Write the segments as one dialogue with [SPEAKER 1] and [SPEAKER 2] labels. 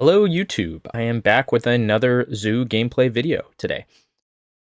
[SPEAKER 1] Hello YouTube, I am back with another Zoo gameplay video today.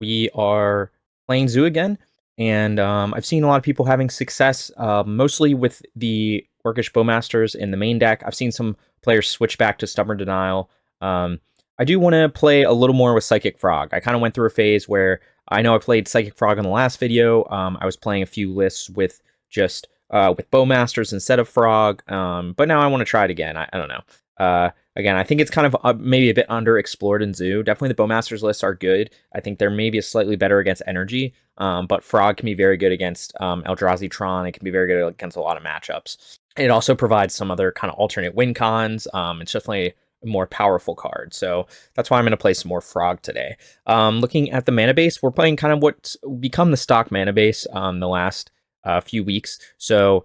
[SPEAKER 1] We are playing Zoo again, and I've seen a lot of people having success, mostly with the Orcish Bowmasters in the main deck. I've seen some players switch back to Stubborn Denial. I do want to play a little more with Psychic Frog. I kind of went through a phase where I know I played Psychic Frog in the last video. I was playing a few lists with just with Bowmasters instead of Frog, but now I want to try it again. I don't know. Again, I think it's kind of maybe a bit underexplored in Zoo. Definitely the Bowmasters lists are good. I think they're maybe slightly better against Energy, but Frog can be very good against Eldrazi Tron. It can be very good against a lot of matchups. It also provides some other kind of alternate win cons. It's definitely a more powerful card, so that's why I'm going to play some more Frog today. Looking at the mana base, we're playing kind of what's become the stock mana base the last few weeks. So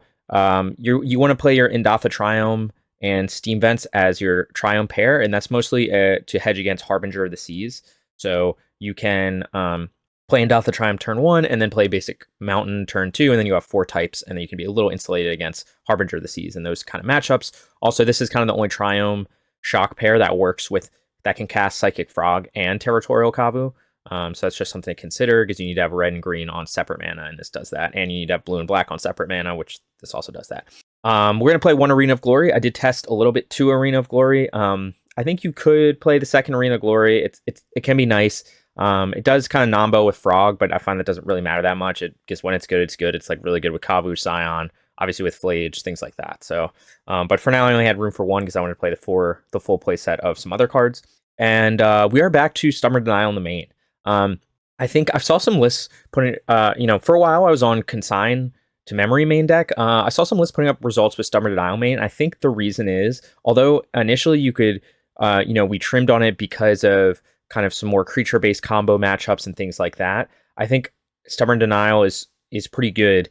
[SPEAKER 1] you want to play your Indatha Triome and Steam Vents as your Triome pair, and that's mostly to hedge against Harbinger of the Seas. So you can play Indatha Triome turn 1, and then play basic Mountain turn 2, and then you have 4 types, and then you can be a little insulated against Harbinger of the Seas and those kind of matchups. Also, this is kind of the only Triome shock pair that works with, that can cast Psychic Frog and Territorial Kavu. So that's just something to consider, because you need to have red and green on separate mana, and this does that. And you need to have blue and black on separate mana, which this also does that. We're going to play one Arena of Glory. I did test a little bit 2 Arena of Glory. I think you could play the second Arena of Glory. It can be nice. It does kind of nombo with Frog, but I find that doesn't really matter that much. It because when it's good, it's good. It's like really good with Kavu, Scion, obviously with Phlage, things like that. So, but for now, I only had room for one because I wanted to play the full play set of some other cards. And we are back to Stubborn Denial in the main. I think I saw some lists putting, for a while I was on Consign to Memory main deck. I saw some lists putting up results with Stubborn Denial main. I think the reason is, although initially you could, we trimmed on it because of kind of some more creature-based combo matchups and things like that. I think Stubborn Denial is pretty good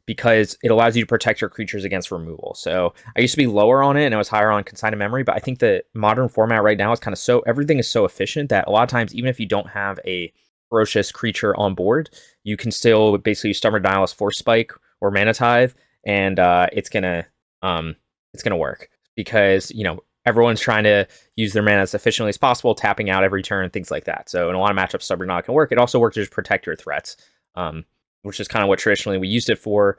[SPEAKER 1] because it allows you to protect your creatures against removal. So I used to be lower on it and I was higher on Consign to Memory, but I think the modern format right now is kind of everything is so efficient that a lot of times, even if you don't have a ferocious creature on board, you can still basically Stubborn Denial as Force Spike or Mana Tithe, and it's gonna work because everyone's trying to use their mana as efficiently as possible, tapping out every turn, things like that. So in a lot of matchups, Stubborn Denial can work. It also works to just protect your threats, which is kind of what traditionally we used it for.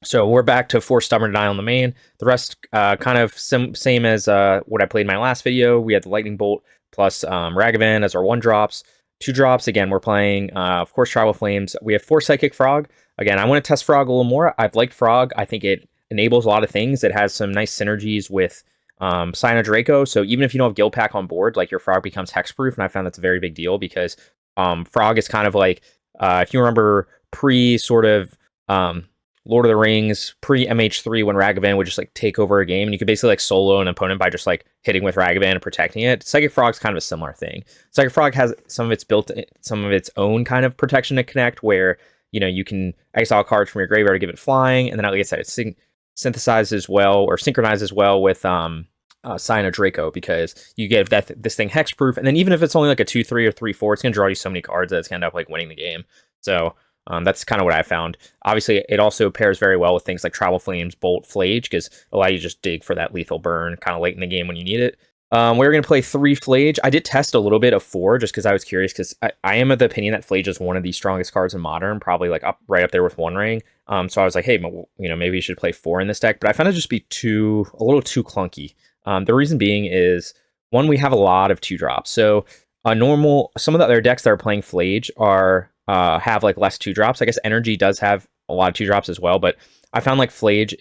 [SPEAKER 1] So we're back to 4 Stubborn Denial in the main. The rest kind of same as what I played in my last video. We had the Lightning Bolt plus Ragavan as our 1-drops. 2-drops, again, we're playing, of course, Tribal Flames. We have 4 Psychic Frog. Again, I want to test Frog a little more. I've liked Frog. I think it enables a lot of things. It has some nice synergies with Scion of Draco. So even if you don't have Guildpact on board, like your Frog becomes hexproof, and I found that's a very big deal because Frog is kind of like, if you remember sort of Lord of the Rings, pre-MH3, when Ragavan would just like take over a game, and you could basically like solo an opponent by just like hitting with Ragavan and protecting it. Psychic Frog's kind of a similar thing. Psychic Frog has some of its own kind of protection to connect, where you can exile cards from your graveyard to give it flying, and then like I said, it synthesizes well or synchronizes well with Scion of Draco, because you give this thing hexproof, and then even if it's only like a 2/3 or 3/4, it's gonna draw you so many cards that it's gonna end up like winning the game. So that's kind of what I found. Obviously, it also pairs very well with things like Tribal Flames, Bolt, Phlage, because it allows you to just dig for that lethal burn kind of late in the game when you need it. We're going to play 3 Phlage. I did test a little bit of 4 just because I was curious, because I am of the opinion that Phlage is one of the strongest cards in Modern, probably like right up there with One Ring. So I was like, hey, maybe you should play 4 in this deck, but I found it just be a little too clunky. The reason being is, one, we have a lot of 2-drops. So some of the other decks that are playing Phlage have like less 2-drops. I guess Energy does have a lot of 2-drops as well, but I found like Phlage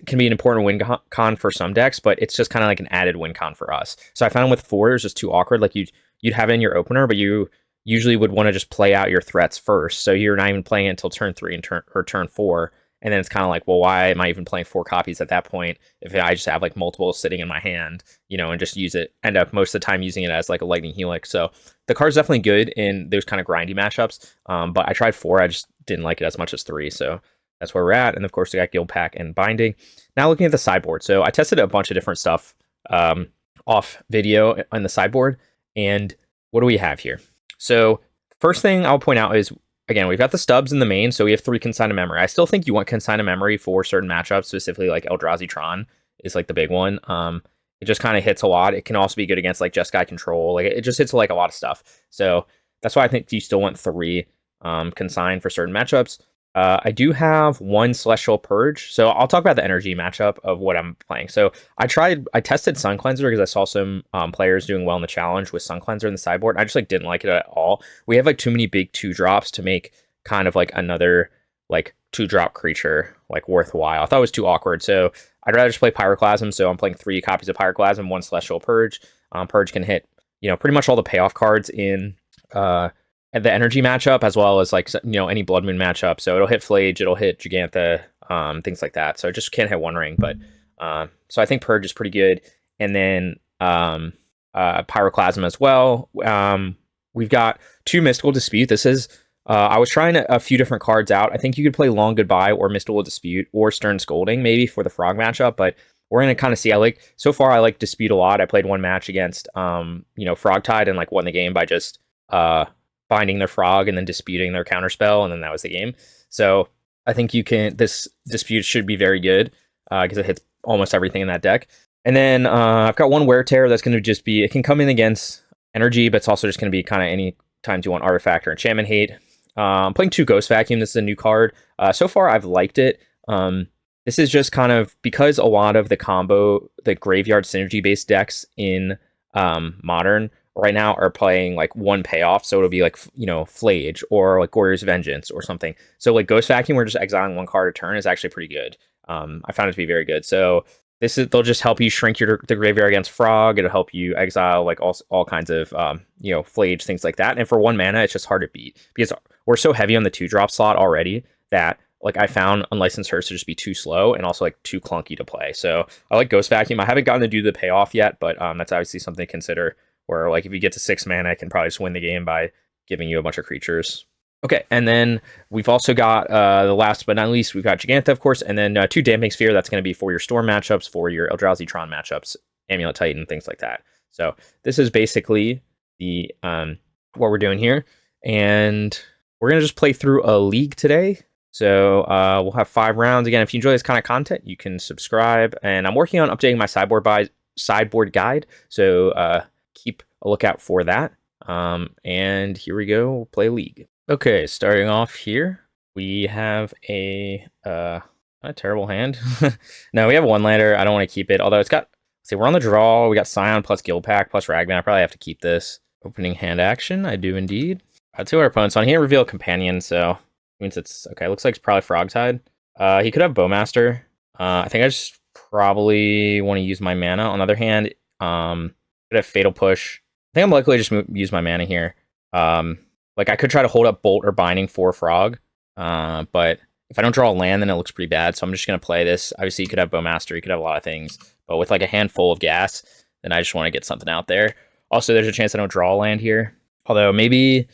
[SPEAKER 1] can be an important win con for some decks, but it's just kind of like an added win con for us. So I found with 4 it's just too awkward. Like you'd have it in your opener, but you usually would want to just play out your threats first, so you're not even playing it until turn 3 or turn 4. And then it's kind of like, well, why am I even playing 4 copies at that point if I just have like multiple sitting in my hand, and just end up most of the time using it as like a Lightning Helix. So the card's definitely good in those kind of grindy matchups. But I tried 4, I just didn't like it as much as 3. So that's where we're at. And of course, we got Guildpact and Binding. Now looking at the sideboard. So I tested a bunch of different stuff off video on the sideboard. And what do we have here? So first thing I'll point out is, again, we've got the stubs in the main, so we have 3 Consign to Memory. I still think you want Consign to Memory for certain matchups, specifically like Eldrazi Tron is like the big one. It just kind of hits a lot. It can also be good against like Jeskai control. Like it just hits like a lot of stuff. So that's why I think you still want 3 Consign for certain matchups. I do have 1 Celestial Purge. So I'll talk about the energy matchup of what I'm playing. So I tested Sun Cleanser because I saw some players doing well in the challenge with Sun Cleanser in the sideboard. I just like didn't like it at all. We have like too many big 2-drops to make kind of like another like 2-drop creature like worthwhile. I thought it was too awkward. So I'd rather just play Pyroclasm. So I'm playing 3 copies of Pyroclasm, 1 Celestial Purge. Purge can hit, pretty much all the payoff cards in the energy matchup, as well as like any Blood Moon matchup. So it'll hit Phlage, it'll hit Jegantha, things like that. So it just can't hit one ring. But so I think Purge is pretty good. And then Pyroclasm as well. We've got 2 Mystical Dispute. This is I was trying a few different cards out. I think you could play Long Goodbye or Mystical Dispute or Stern Scolding maybe for the Frog matchup, but we're gonna kind of see. So far I like Dispute a lot. I played 1 match against Frogtide and like won the game by just binding their frog and then disputing their counterspell, and then that was the game. So I think this Dispute should be very good because it hits almost everything in that deck. And then I've got 1 Wear Tear that's gonna just be, it can come in against energy, but it's also just gonna be kind of any times you want Artifact or Enchantment Hate. I'm playing 2 Ghost Vacuum. This is a new card. So far I've liked it. This is just kind of because a lot of the graveyard synergy based decks in Modern right now are playing like 1 payoff. So it'll be like, Phlage or like Warrior's Vengeance or something. So like Ghost Vacuum, we're just exiling 1 card a turn, is actually pretty good. I found it to be very good. So they'll just help you shrink the graveyard against Frog. It'll help you exile like all kinds of Phlage, things like that. And for 1 mana, it's just hard to beat because we're so heavy on the 2-drop slot already that like I found Unlicensed Hearse to just be too slow and also like too clunky to play. So I like Ghost Vacuum. I haven't gotten to do the payoff yet, but that's obviously something to consider. Where like if you get to 6 mana, I can probably just win the game by giving you a bunch of creatures. Okay, and then we've also got the last but not least, we've got Jegantha, of course, and then 2 Damping Sphere. That's going to be for your Storm matchups, for your Eldrazi Tron matchups, Amulet Titan, things like that. So this is basically the what we're doing here, and we're going to just play through a league today. So we'll have 5 rounds. Again, if you enjoy this kind of content, you can subscribe, and I'm working on updating my sideboard guide, so keep a lookout for that. And here we go, we'll play league. Okay, starting off here, we have a terrible hand. No, we have a 1-lander. I don't want to keep it, although it's got, see, we're on the draw. We got Scion plus Guildpact plus Ragavan. I probably have to keep this. Opening hand action, I do indeed. 2 our opponents on. He didn't reveal a companion, so means it's okay. Looks like it's probably Frogtide. He could have Bowmaster. I think I just probably want to use my mana. On the other hand, could have Fatal Push. I think I'm likely to just use my mana here. Like I could try to hold up Bolt or Binding for Frog, but if I don't draw a land, then it looks pretty bad. So I'm just gonna play this. Obviously, you could have Bowmaster, you could have a lot of things, but with like a handful of gas, then I just want to get something out there. Also, there's a chance I don't draw a land here. Although maybe,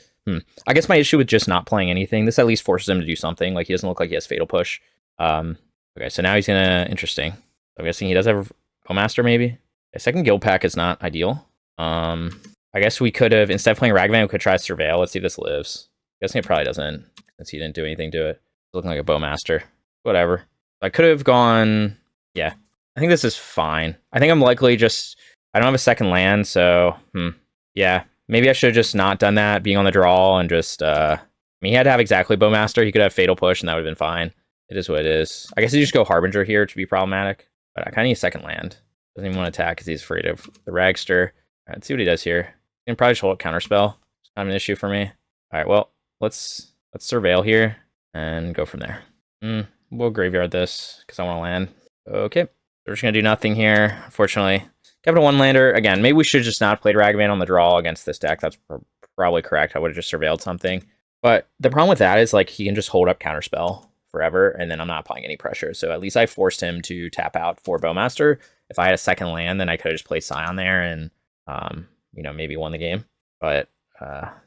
[SPEAKER 1] I guess my issue with just not playing anything, this at least forces him to do something. Like he doesn't look like he has Fatal Push. Okay, so now he's gonna, interesting. I'm guessing he does have Bowmaster maybe. A second Guildpact is not ideal. I guess we could have, instead of playing Ragavan, we could try Surveil. Let's see if this lives. I'm guessing it probably doesn't, since he didn't do anything to it. It's looking like a Bowmaster. Whatever. I could have gone, yeah. I think this is fine. I think I'm likely just, I don't have a second land, so, yeah. Maybe I should have just not done that, being on the draw, and just, I mean, he had to have exactly Bowmaster. He could have Fatal Push, and that would have been fine. It is what it is. I guess you just go Harbinger here to be problematic, but I kind of need a second land. Doesn't even want to attack because he's afraid of the Ragster. All right, let's see what he does here. He can probably just hold up Counterspell. It's kind of an issue for me. All right, well, let's Surveil here and go from there. We'll Graveyard this because I want to land. Okay, we're just going to do nothing here, unfortunately. Kept a 1-lander. Again, maybe we should just not played Ragavan on the draw against this deck. That's probably correct. I would have just Surveilled something. But the problem with that is like he can just hold up Counterspell forever, and then I'm not applying any pressure. So at least I forced him to tap out for Bowmaster. If I had a second land, then I could have just played Scion there and, maybe won the game. But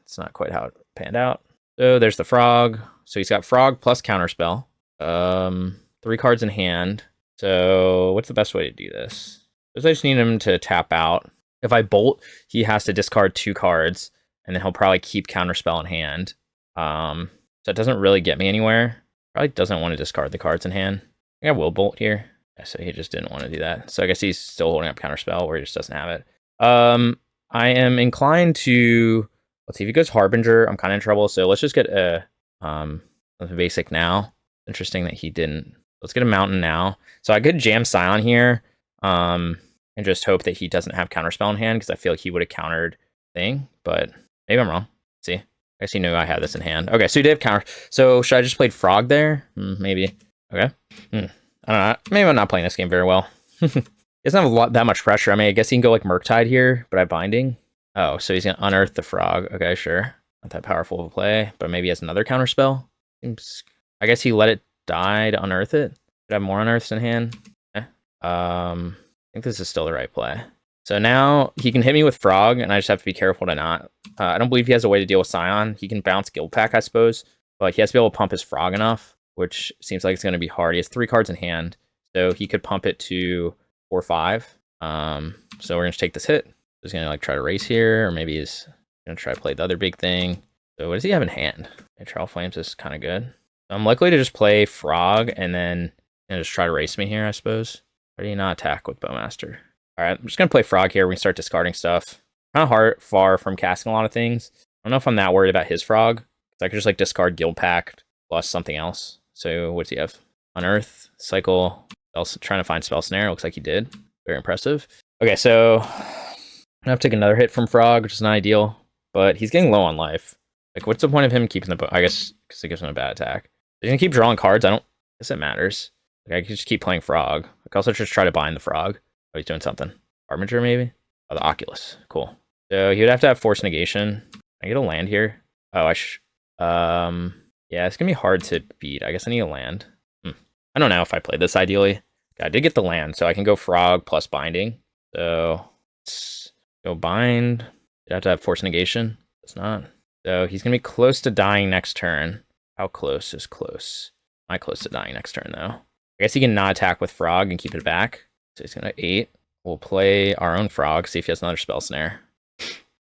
[SPEAKER 1] it's not quite how it panned out. So there's the Frog. So he's got Frog plus Counterspell. 3 cards in hand. So what's the best way to do this? Because I just need him to tap out. If I Bolt, he has to discard 2 cards, and then he'll probably keep Counterspell in hand. So it doesn't really get me anywhere. Probably doesn't want to discard the cards in hand. I think I will Bolt here. Yeah, so he just didn't want to do that. So I guess he's still holding up Counterspell, or he just doesn't have it. I am inclined to... Let's see, if he goes Harbinger, I'm kind of in trouble. So let's just get a basic now. Interesting that he didn't. Let's get a Mountain now. So I could jam Scion here, and just hope that he doesn't have Counterspell in hand, because I feel like he would have countered thing, but maybe I'm wrong. Let's see. I guess he knew I had this in hand. Okay, so he did have counter. So should I just play Frog there? Maybe. Okay. I don't know. Maybe I'm not playing this game very well. He doesn't have that much pressure. I mean, I guess he can go like Murktide here, but I Binding. Oh, so he's going to unearth the Frog. Okay, sure. Not that powerful of a play, but maybe he has another counterspell. I guess he let it die to unearth it. Could have more unearths in hand. Okay. I think this is still the right play. So now he can hit me with Frog, and I just have to be careful to not. I don't believe he has a way to deal with Scion. He can bounce Guildpact, I suppose, but he has to be able to pump his Frog enough, which seems like it's going to be hard. He has 3 cards in hand, so he could pump it to 4/5. So we're going to take this hit. He's going to like try to race here, or maybe he's going to try to play the other big thing. So what does he have in hand? Trial Flames is kind of good. So I'm likely to just play Frog and then just try to race me here, I suppose. Why do you not attack with Bowmaster? All right, I'm just going to play Frog here. We can start discarding stuff. Kind of far from casting a lot of things. I don't know if I'm that worried about his Frog. I could just like discard Guildpact plus something else. So what does he have? Unearth, Cycle, trying to find Spell Snare. Looks like he did. Very impressive. Okay, so I'm going to have to take another hit from Frog, which is not ideal. But he's getting low on life. Like, what's the point of him keeping the bow? I guess because it gives him a bad attack. He's going to keep drawing cards. I guess it matters. Like, I could just keep playing Frog. I could also just try to bind the Frog. Oh, he's doing something. Harbinger, maybe? Oh, the Oculus. Cool. So he would have to have Force Negation. Can I get a land here? Oh, yeah, it's going to be hard to beat. I guess I need a land. I don't know if I played this ideally. I did get the land, so I can go Frog plus Binding. So let's go Bind. You have to have Force Negation. It's not. So he's going to be close to dying next turn. How close is close? Am I close to dying next turn, though? I guess he can not attack with Frog and keep it back. So he's going to 8. We'll play our own Frog, see if he has another Spell Snare.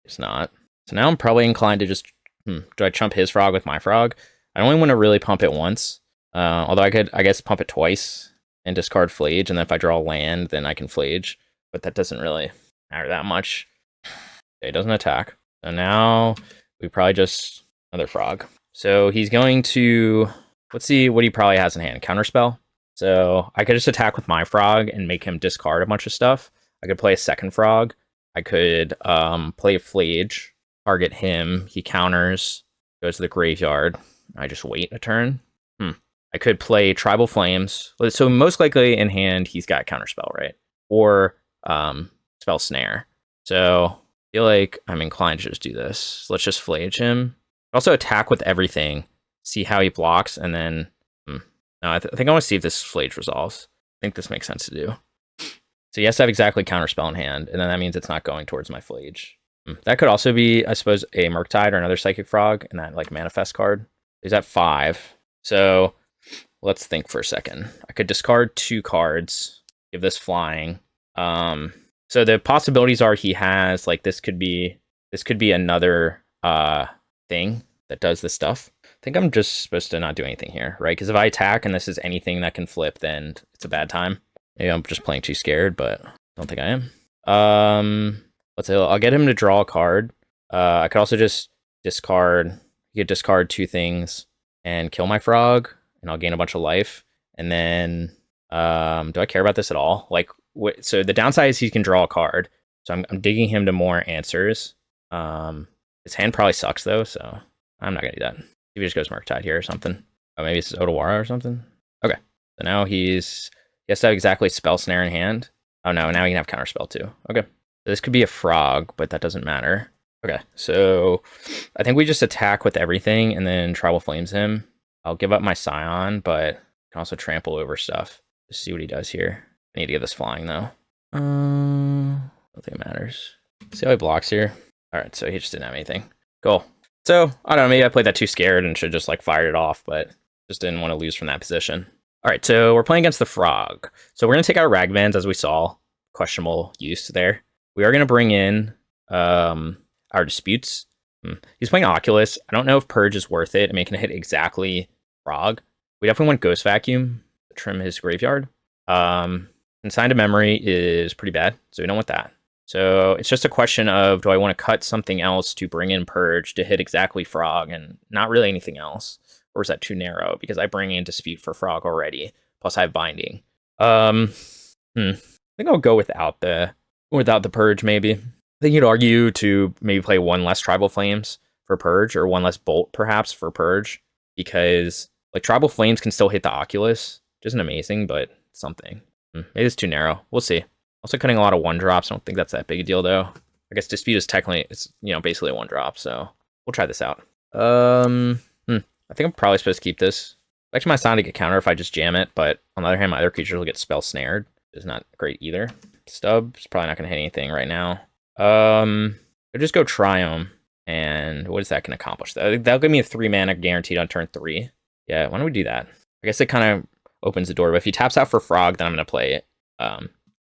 [SPEAKER 1] It's not. So now I'm probably inclined to just... do I chump his Frog with my Frog? I only want to really pump it once. Although I could, I guess, pump it twice and discard Phlage. And then if I draw land, then I can Phlage. But that doesn't really matter that much. Okay, it doesn't attack. So now we probably just... another Frog. So he's going to... let's see what he probably has in hand. Counterspell. So I could just attack with my Frog and make him discard a bunch of stuff. I could play a second Frog. I could play a Phlage, target him. He counters, goes to the graveyard. I just wait a turn. I could play Tribal Flames. So most likely in hand, he's got Counterspell, right? Or Spell Snare. So I feel like I'm inclined to just do this. Let's just Phlage him. Also attack with everything. See how he blocks, and then... no, I think I want to see if this Phlage resolves. I think this makes sense to do. So he has to have exactly Counterspell in hand, and then that means it's not going towards my Phlage. That could also be, I suppose, a Murktide or another Psychic Frog, and that like Manifest card. He's at 5. So let's think for a second. I could discard 2 cards, give this flying. So the possibilities are he has like this could be another thing that does this stuff. I think I'm just supposed to not do anything here, right? Because if I attack and this is anything that can flip, then it's a bad time. Maybe I'm just playing too scared, but I don't think I am. Let's say I'll get him to draw a card. I could also just discard. You could discard 2 things and kill my Frog, and I'll gain a bunch of life. And then, do I care about this at all? Like, so the downside is he can draw a card. So I'm digging him to more answers. His hand probably sucks though, so I'm not gonna do that. Maybe he just goes Murktide here or something. Oh, maybe this is Otawara or something. Okay, so now he has to have exactly Spell Snare in hand. Oh no, now he can have Counterspell too. Okay, so this could be a Frog, but that doesn't matter. Okay, so I think we just attack with everything and then Tribal Flames him. I'll give up my Scion, but I can also trample over stuff. Just see what he does here. I need to get this flying though. I don't think it matters. See how he blocks here? All right, so he just didn't have anything. Cool. So, I don't know, maybe I played that too scared and should just like fired it off, but just didn't want to lose from that position. All right, so we're playing against the Frog. So we're going to take out Ragavans, as we saw. Questionable use there. We are going to bring in our Disputes. He's playing Oculus. I don't know if Purge is worth it. I mean, it can hit exactly Frog. We definitely want Ghost Vacuum to trim his graveyard. Consign to memory is pretty bad, so we don't want that. So it's just a question of, do I want to cut something else to bring in Purge to hit exactly Frog and not really anything else? Or is that too narrow? Because I bring in Dispute for Frog already, plus I have Binding. I think I'll go without the Purge, maybe. I think you'd argue to maybe play one less Tribal Flames for Purge, or one less Bolt, perhaps, for Purge, because like Tribal Flames can still hit the Oculus, which isn't amazing, but something. Maybe it's too narrow. We'll see. Also cutting a lot of 1-drops. I don't think that's that big a deal, though. I guess Dispute is technically, it's, you know, basically a 1-drop, so we'll try this out. I think I'm probably supposed to keep this. Actually, my Scion to get counter if I just jam it, but on the other hand, my other creatures will get spell snared. It's not great either. Stub's probably not going to hit anything right now. I'll just go Triome, and what is that going to accomplish? That'll give me a 3-mana guaranteed on turn 3. Yeah, why don't we do that? I guess it kind of opens the door, but if he taps out for Frog, then I'm going to play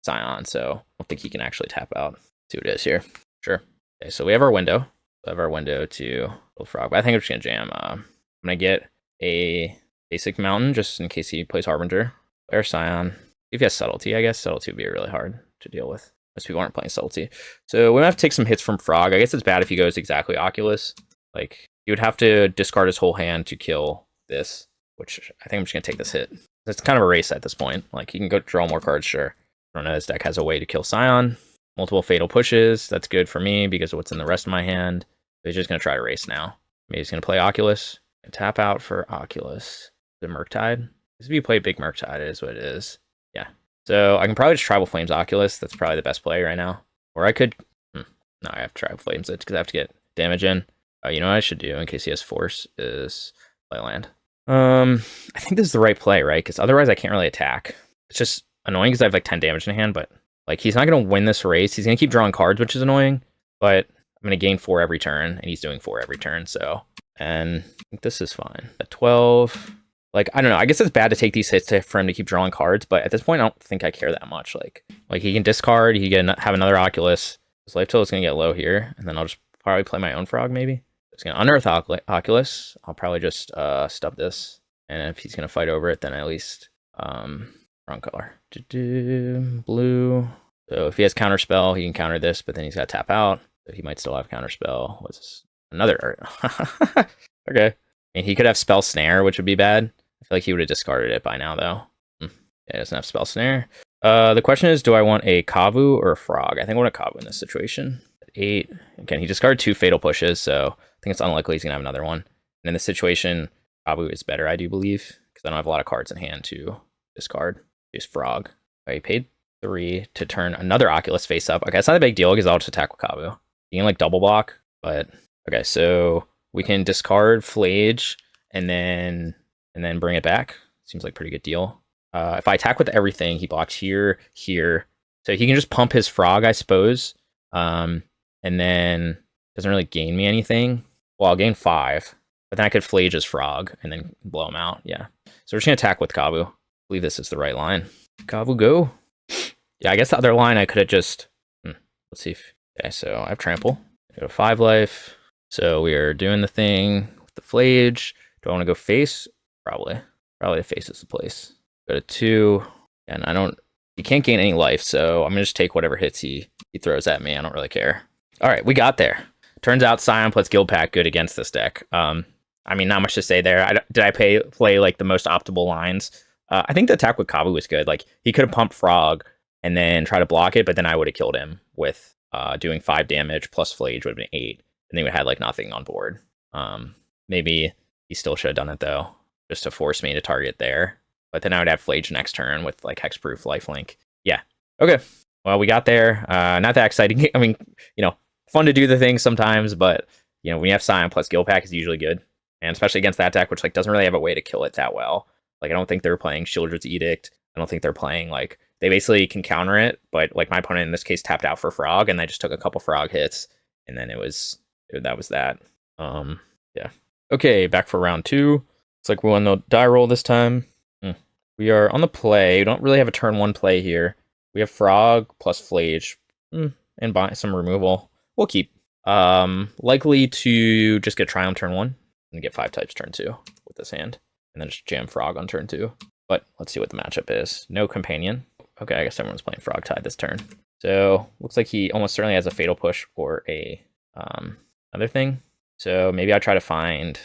[SPEAKER 1] Scion, so I don't think he can actually tap out. Let's see what it is here. Sure. Okay, so we have our window. We have our window to Little Frog, but I think I'm just going to jam. I'm going to get a basic mountain, just in case he plays Harbinger. Player Scion. If he has Subtlety, I guess Subtlety would be really hard to deal with. Most people aren't playing Subtlety. So we might have to take some hits from Frog. I guess it's bad if he goes exactly Oculus. Like, he would have to discard his whole hand to kill this, which I think I'm just going to take this hit. It's kind of a race at this point. Like, he can go draw more cards, sure. I don't know, this deck has a way to kill Scion. Multiple Fatal Pushes. That's good for me because of what's in the rest of my hand. But he's just going to try to race now. Maybe he's going to play Oculus. And tap out for Oculus. The Murktide. If you play big Murktide, it is what it is. Yeah. So I can probably just Tribal Flames Oculus. That's probably the best play right now. Or I could... No, I have to Tribal Flames it because I have to get damage in. You know what I should do in case he has Force is play land. I think this is the right play, right? Because otherwise I can't really attack. It's just annoying because I have like 10 damage in hand, but like he's not going to win this race. He's going to keep drawing cards, which is annoying, but I'm going to gain 4 every turn, and he's doing 4 every turn, so... And I think this is fine. At 12... Like, I don't know. I guess it's bad to take these hits for him to keep drawing cards, but at this point, I don't think I care that much. Like he can discard, he can have another Oculus. His life total is going to get low here, and then I'll just probably play my own Frog, maybe. It's going to unearth Oculus. I'll probably just stub this, and if he's going to fight over it, then at least wrong color. Blue. So if he has Counterspell, he can counter this, but then he's got to tap out. So he might still have Counterspell. What's this? Another. Okay. I mean, he could have Spell Snare, which would be bad. I feel like he would have discarded it by now, though. Yeah, he doesn't have Spell Snare. The question is, do I want a Kavu or a Frog? I think I want a Kavu in this situation. At 8. Again, he discarded 2 Fatal Pushes, so I think it's unlikely he's going to have another one. And in this situation, Kavu is better, I do believe, because I don't have a lot of cards in hand to discard. Use Frog. I paid 3 to turn another Oculus face up. Okay, it's not a big deal because I'll just attack with Kavu. You can like double block, but okay, so we can discard Phlage and then bring it back. Seems like a pretty good deal. If I attack with everything, he blocks here, here. So he can just pump his Frog, I suppose. And then doesn't really gain me anything. Well, I'll gain 5. But then I could Phlage his Frog and then blow him out. Yeah. So we're just going to attack with Kavu. I believe this is the right line. Kavu, go. Yeah, I guess the other line I could have just... Let's see. Okay, so I have Trample. I go 5 life. So we are doing the thing with the Phlage. Do I want to go face? Probably the face is the place. Go to 2, and he can't gain any life, so I'm gonna just take whatever hits he throws at me. I don't really care. All right, we got there. Turns out Scion plus Guildpact good against this deck. I mean, not much to say there. Did I play like the most optimal lines? I think the attack with Kavu was good. Like he could have pumped Frog and then try to block it, but then I would have killed him with doing 5 damage plus Phlage would have been 8, and then we had like nothing on board. Maybe he still should have done it though, just to force me to target there. But then I would have Phlage next turn with like Hexproof, Lifelink. Yeah. Okay. Well, we got there. Not that exciting. I mean, fun to do the thing sometimes, but when you have Scion plus Guildpact, is usually good. And especially against that deck, which like doesn't really have a way to kill it that well. Like I don't think they're playing Shieldred's Edict. I don't think they're playing like they basically can counter it, but like my opponent in this case tapped out for Frog, and I just took a couple Frog hits, and then that was that. Yeah. Okay, back for round 2. Looks like we won the die roll this time. We are on the play. We don't really have a turn 1 play here. We have Frog plus Phlage and buy some removal. We'll keep. Likely to just get Triumph turn 1 and get 5 types turn 2 with this hand, and then just jam Frog on turn 2. But let's see what the matchup is. No companion. Okay, I guess everyone's playing Frogtide this turn. So looks like he almost certainly has a Fatal Push or a other thing. So maybe I try to find...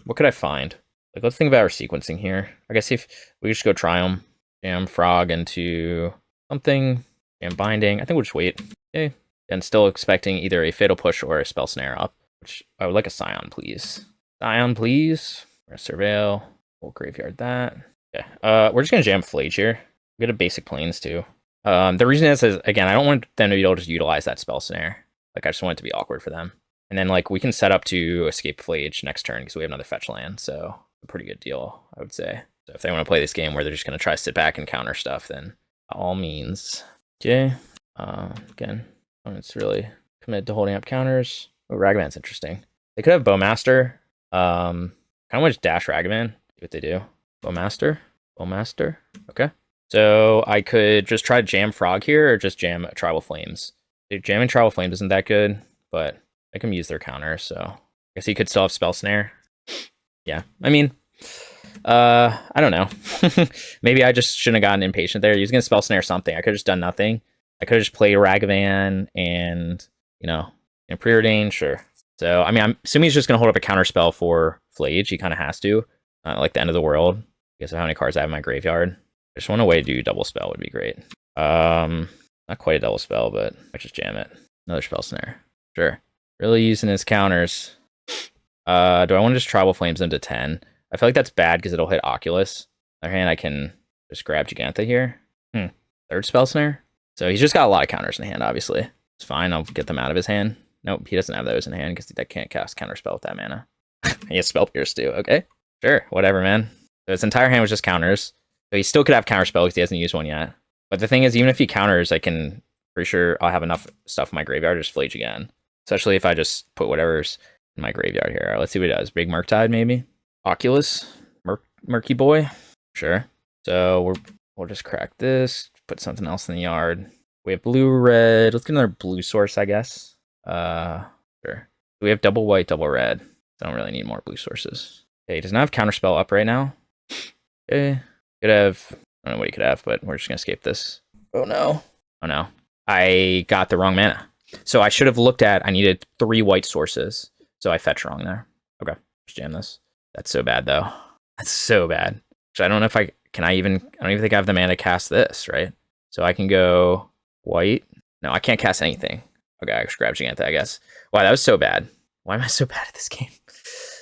[SPEAKER 1] what could I find? Like, let's think about our sequencing here. I guess if we just go Triome, jam Frog into something, jam Binding. I think we'll just wait. Okay. And still expecting either a Fatal Push or a Spell Snare up, which I would like a Scion, please. Scion, please. We're gonna Surveil. We'll Graveyard that. Okay. We're just gonna jam Phlage here. We get a basic Plains too. The reason is, again, I don't want them to be able to just utilize that Spell Snare. Like, I just want it to be awkward for them. And then, like, we can set up to escape Phlage next turn because we have another fetch land. So, a pretty good deal, I would say. So, if they want to play this game where they're just going to try to sit back and counter stuff, then by all means. Okay. Again, it's really committed to holding up counters. Oh, Ragavan's interesting. They could have Bowmaster. Kind of want to dash Ragavan. See what they do. Bowmaster. Bowmaster. Okay. So, I could just try to jam Frog here or just jam Tribal Flames. Dude, jamming Tribal Flames isn't that good, but I can use their counter, so I guess he could still have Spell Snare. Yeah, I mean, I don't know. Maybe I just shouldn't have gotten impatient there. He was going to Spell Snare something. I could have just done nothing. I could have just played Ragavan and, Preordain, sure. So, I mean, I'm assuming he's just going to hold up a counter spell for Phlage. He kind of has to. Like the end of the world. Because of how many cards I have in my graveyard. I just want a way to do double spell would be great. Not quite a double spell, but I just jam it. Another Spell Snare. Sure. Really using his counters. Do I want to just Tribal Flames into 10? I feel like that's bad because it'll hit Oculus. On the other hand, I can just grab Jegantha here. Third Spell Snare. So he's just got a lot of counters in hand, obviously. It's fine, I'll get them out of his hand. Nope, he doesn't have those in hand because that can't cast Counterspell with that mana. He has Spell Pierce too, okay. Sure, whatever, man. So his entire hand was just counters. So he still could have Counterspell because he hasn't used one yet. But the thing is, even if he counters, pretty sure I'll have enough stuff in my graveyard to just Phlage again. Especially if I just put whatever's in my graveyard here. Let's see what he does. Big Murktide, maybe? Oculus? Murky Boy? Sure. So we'll just crack this. Put something else in the yard. We have blue, red. Let's get another blue source, I guess. Sure. We have double white, double red. I don't really need more blue sources. Okay, he does not have Counterspell up right now. Okay. Could have... I don't know what he could have, but we're just going to escape this. Oh, no. Oh, no. I got the wrong mana. So I should have looked at... I needed 3 white sources. So I fetched wrong there. Okay. Just jam this. That's so bad, though. That's so bad. So I don't know if I... I don't even think I have the mana to cast this, right? So I can go white. No, I can't cast anything. Okay, I just grabbed Jegantha, I guess. Wow, that was so bad. Why am I so bad at this game?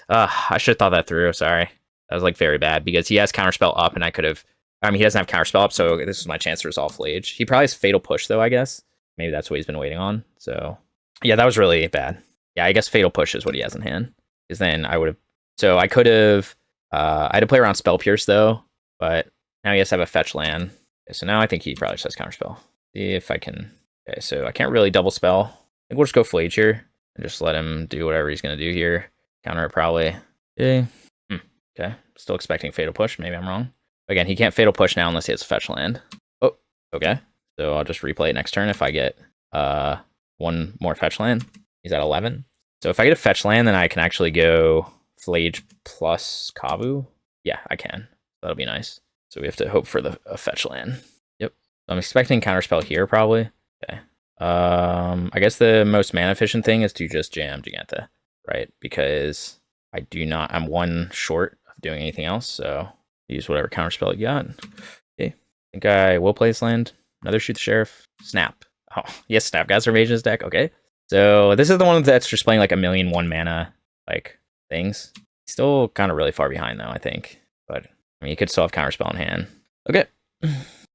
[SPEAKER 1] I should have thought that through. Sorry. That was, like, very bad because he has Counterspell up and I could have... I mean, he doesn't have Counterspell up, so this is my chance to resolve Phlage. He probably has Fatal Push, though, I guess. Maybe that's what he's been waiting on. So, yeah, that was really bad. Yeah, I guess Fatal Push is what he has in hand. Because then I would have... So I could have... I had to play around Spell Pierce, though. But now he has to have a fetch land. Okay, so now I think he probably just has Counterspell. See if I can... Okay, so I can't really double spell. I think we'll just go Phlage here. And just let him do whatever he's going to do here. Counter it probably. Okay. Okay. Still expecting Fatal Push. Maybe I'm wrong. Again, he can't Fatal Push now unless he has a fetch land. Oh, okay. So I'll just replay it next turn if I get one more fetch land. He's at 11. So if I get a fetch land, then I can actually go Phlage plus Kavu. Yeah, I can. That'll be nice. So we have to hope for a fetch land. Yep. So I'm expecting Counterspell here, probably. Okay. I guess the most mana efficient thing is to just jam Jegantha, right? Because I'm 1 short of doing anything else, so use whatever Counterspell you got. Okay. I think I will play this land. Another Shoot the Sheriff. Snap. Oh, yes, Snap. Guys are mage in his deck. Okay. So this is the one that's just playing like 1,000,000 1 mana, like, things. Still kind of really far behind, though, I think. But, I mean, you could still have Counterspell in hand. Okay.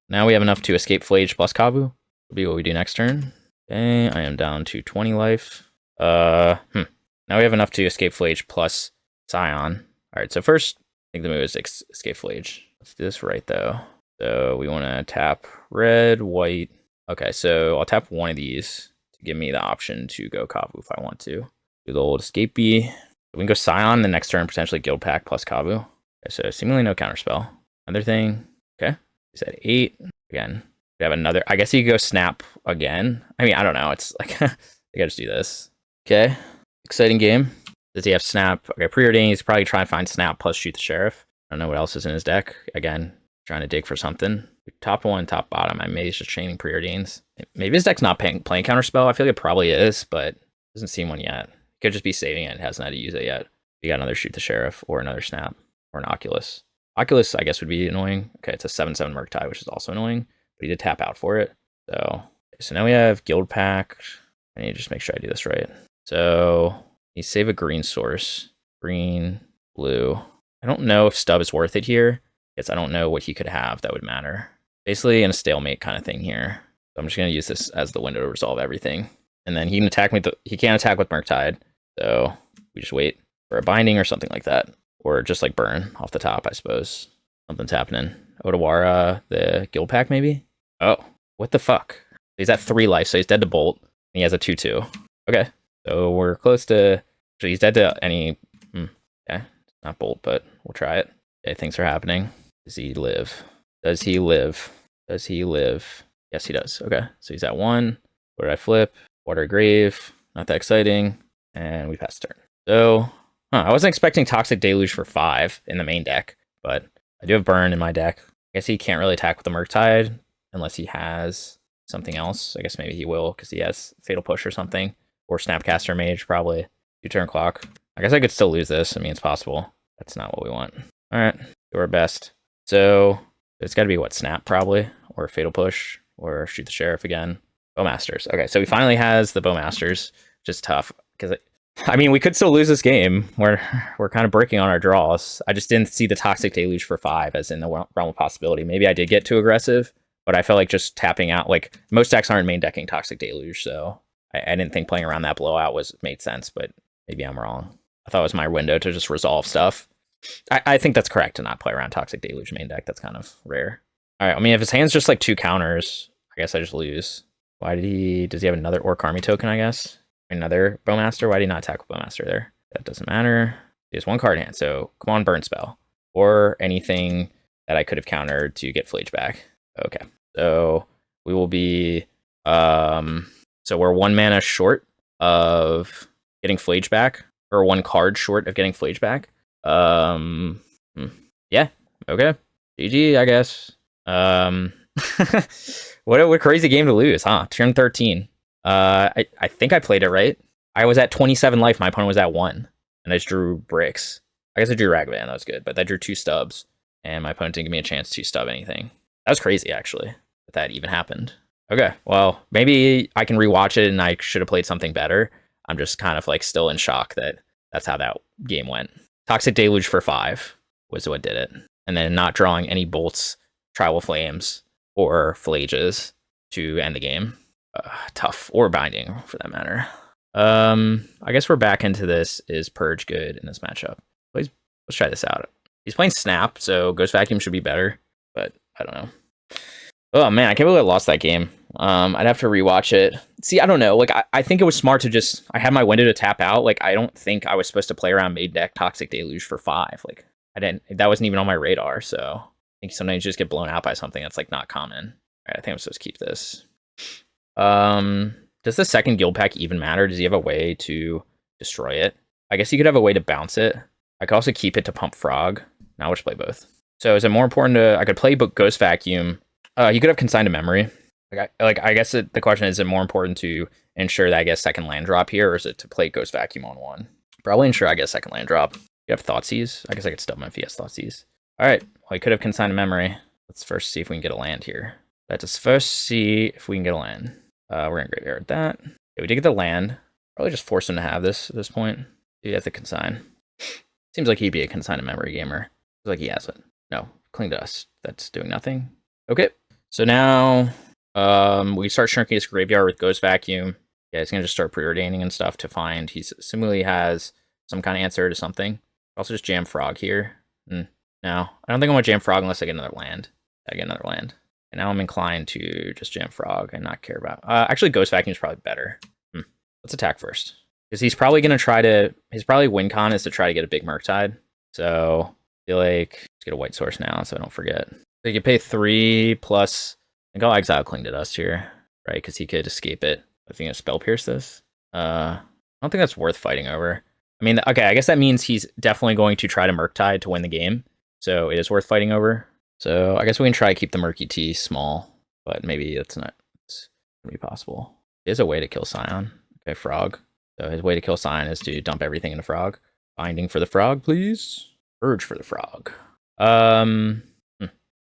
[SPEAKER 1] Now we have enough to escape Phlage plus Kavu. Will be what we do next turn. Okay, I am down to 20 life. Now we have enough to escape Phlage plus Scion. Alright, so first, I think the move is to escape Phlage. Let's do this right, though. So we want to tap red, white. Okay, so I'll tap one of these to give me the option to go Kavu if I want to. Do the old escapee. We can go Scion the next turn, potentially Guildpact plus Kavu. Okay, so seemingly no counterspell. Another thing. Okay, he's at 8. Again, we have another. I guess he could go Snap again. I mean, I don't know. It's like, I gotta just do this. Okay, exciting game. Does he have Snap? Okay, Preordain. He's probably trying to find Snap plus Shoot the Sheriff. I don't know what else is in his deck. Again, Trying to dig for something. Top one, top bottom. I may he's just chaining preordains. Maybe his deck's not playing counterspell. I feel like it probably is, but doesn't seem one yet. Could just be saving it. It hasn't had to use it yet. You got another Shoot the Sheriff or another Snap or an Oculus. Oculus, I guess, would be annoying. Okay, it's a 7/7 Murktide, which is also annoying, but he did tap out for it. So now we have Guildpact. I need to just make sure I do this right. So you save a green source. Green, blue. I don't know if Stub is worth it here. I don't know what he could have that would matter. Basically in a stalemate kind of thing here. So I'm just going to use this as the window to resolve everything. And then he can attack me. He can't attack with Murktide. So we just wait for a binding or something like that. Or just like burn off the top, I suppose. Something's happening. Otawara, the Guildpact maybe? Oh, what the fuck? He's at 3 life, so he's dead to Bolt. And he has a 2/2. Okay, so we're close to... Actually, he's dead to any... Okay, not Bolt, but we'll try it. Okay, things are happening. Does he live? Does he live? Does he live? Yes, he does. Okay, so he's at 1. What did I flip? Water Grave. Not that exciting. And we pass turn. So, I wasn't expecting Toxic Deluge for 5 in the main deck, but I do have Burn in my deck. I guess he can't really attack with the Murktide unless he has something else. I guess maybe he will because he has Fatal Push or something. Or Snapcaster Mage, probably. 2-turn clock. I guess I could still lose this. I mean, it's possible. That's not what we want. All right, do our best. So it's got to be what, Snap probably, or Fatal Push, or Shoot the Sheriff again. Bowmasters. Okay, so he finally has the Bowmasters, which is tough because I mean we could still lose this game. We're kind of breaking on our draws. I just didn't see the Toxic Deluge for 5 as in the realm of possibility. Maybe I did get too aggressive, but I felt like just tapping out. Like most decks aren't main decking Toxic Deluge, so I didn't think playing around that blowout made sense. But maybe I'm wrong. I thought it was my window to just resolve stuff. I think that's correct to not play around Toxic Deluge main deck. That's kind of rare. All right, I mean, if his hand's just like 2 counters, I guess I just lose. Does he have another Orc Army token, I guess? Another Bowmaster? Why did he not attack with Bowmaster there? That doesn't matter. He has 1 card in hand, so come on, Burn Spell. Or anything that I could have countered to get Phlage back. Okay, so we will be... so we're 1 mana short of getting Phlage back, or 1 card short of getting Phlage back. Yeah, okay. GG, I guess. What a crazy game to lose, huh? Turn 13. I think I played it right. I was at 27 life, my opponent was at 1. And I just drew bricks. I guess I drew Ragavan, that was good, but I drew 2 stubs. And my opponent didn't give me a chance to stub anything. That was crazy, actually, that even happened. Okay, well, maybe I can rewatch it and I should have played something better. I'm just kind of like still in shock that that's how that game went. Toxic Deluge for 5 was what did it. And then not drawing any bolts, Tribal Flames, or Phlages to end the game. Tough. Or Binding, for that matter. I guess we're back into this. Is Purge good in this matchup? Let's try this out. He's playing Snap, so Ghost Vacuum should be better. But I don't know. Oh, man, I can't believe I lost that game. I'd have to rewatch it. See, I don't know. Like, I think it was smart to just... I had my window to tap out. Like, I don't think I was supposed to play around main deck Toxic Deluge for 5. Like, I didn't... That wasn't even on my radar, so... I think sometimes you just get blown out by something that's, like, not common. All right, I think I'm supposed to keep this. Does the second Guildpact even matter? Does he have a way to destroy it? I guess he could have a way to bounce it. I could also keep it to pump Frog. Now I'll just play both. So is it more important to... I could play Ghost Vacuum... you could have Consign to Memory. I guess the question is it more important to ensure that I get second land drop here, or is it to play Ghost Vacuum on 1? Probably ensure I get a second land drop. You have Thoughtseize? I guess I could stub him if he has Thoughtseize. Alright, well, I could have Consign to Memory. Let's first see if we can get a land here. Let's first see if we can get a land. We're going to graveyard that. Yeah, we did get the land. Probably just force him to have this at this point. He has the Consign. Seems like he'd be a Consign to Memory gamer. Seems like he has it. No, Cling Dust. That's doing nothing. Okay, so now... we start shrinking his graveyard with Ghost Vacuum. Yeah, he's gonna just start preordaining and stuff to find. He similarly has some kind of answer to something. Also just jam Frog here. No, I don't think I want to jam Frog unless I get another land. I get another land. And now I'm inclined to just jam Frog and not care about... actually, Ghost Vacuum is probably better. Let's attack first. Because he's probably going to try to... His probably win con is to try to get a big Murktide. So, I feel like... Let's get a white source now so I don't forget. So you can pay 3 plus... I think I'll exile Cling to Dust here, right? Because he could escape it. I think I'll Spell Pierce this. I don't think that's worth fighting over. I mean, okay, I guess that means he's definitely going to try to Murktide to win the game. So it is worth fighting over. So I guess we can try to keep the Murky Tea small, but maybe it's not it's gonna be possible. There's a way to kill Scion. Okay, Frog. So his way to kill Scion is to dump everything into Frog. Binding for the Frog, please. Purge for the Frog.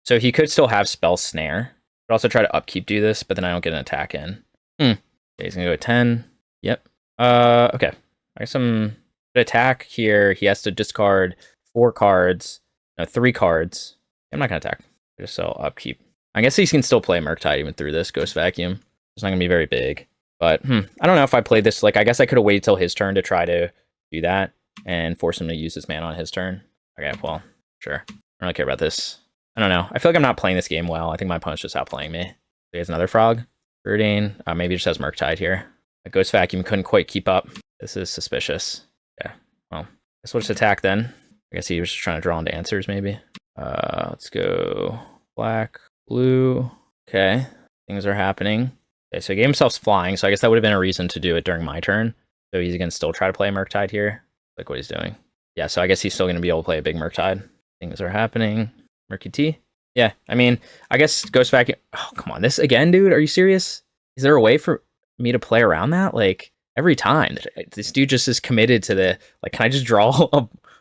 [SPEAKER 1] So he could still have Spell Snare. Could also try to upkeep do this, but then I don't get an attack in. Okay, he's gonna go at 10. Yep. Okay. I guess some attack here. He has to discard 4 cards. No, 3 cards. I'm not gonna attack. Just so upkeep. I guess he can still play Murktide even through this Ghost Vacuum. It's not gonna be very big. But I don't know if I played this. Like, I guess I could have waited till his turn to try to do that and force him to use his mana on his turn. Okay, well, sure. I don't really care about this. I don't know. I feel like I'm not playing this game well. I think my opponent's just outplaying me. He has another Frog. Birdane. Maybe he just has Murktide here. A Ghost Vacuum couldn't quite keep up. This is suspicious. Yeah. Well, I guess we'll just attack then. I guess he was just trying to draw into answers, maybe. Let's go black, blue. Okay. Things are happening. Okay, so he gave himself flying, so I guess that would have been a reason to do it during my turn. So he's going to still try to play Murktide here. Like what he's doing. Yeah, so I guess he's still going to be able to play a big Murktide. Things are happening. Murky Tea. Yeah, I mean, I guess Ghost Vacuum. Oh, come on. This again, dude? Are you serious? Is there a way for me to play around that? Like, every time. This dude just is committed to the... Like, can I just draw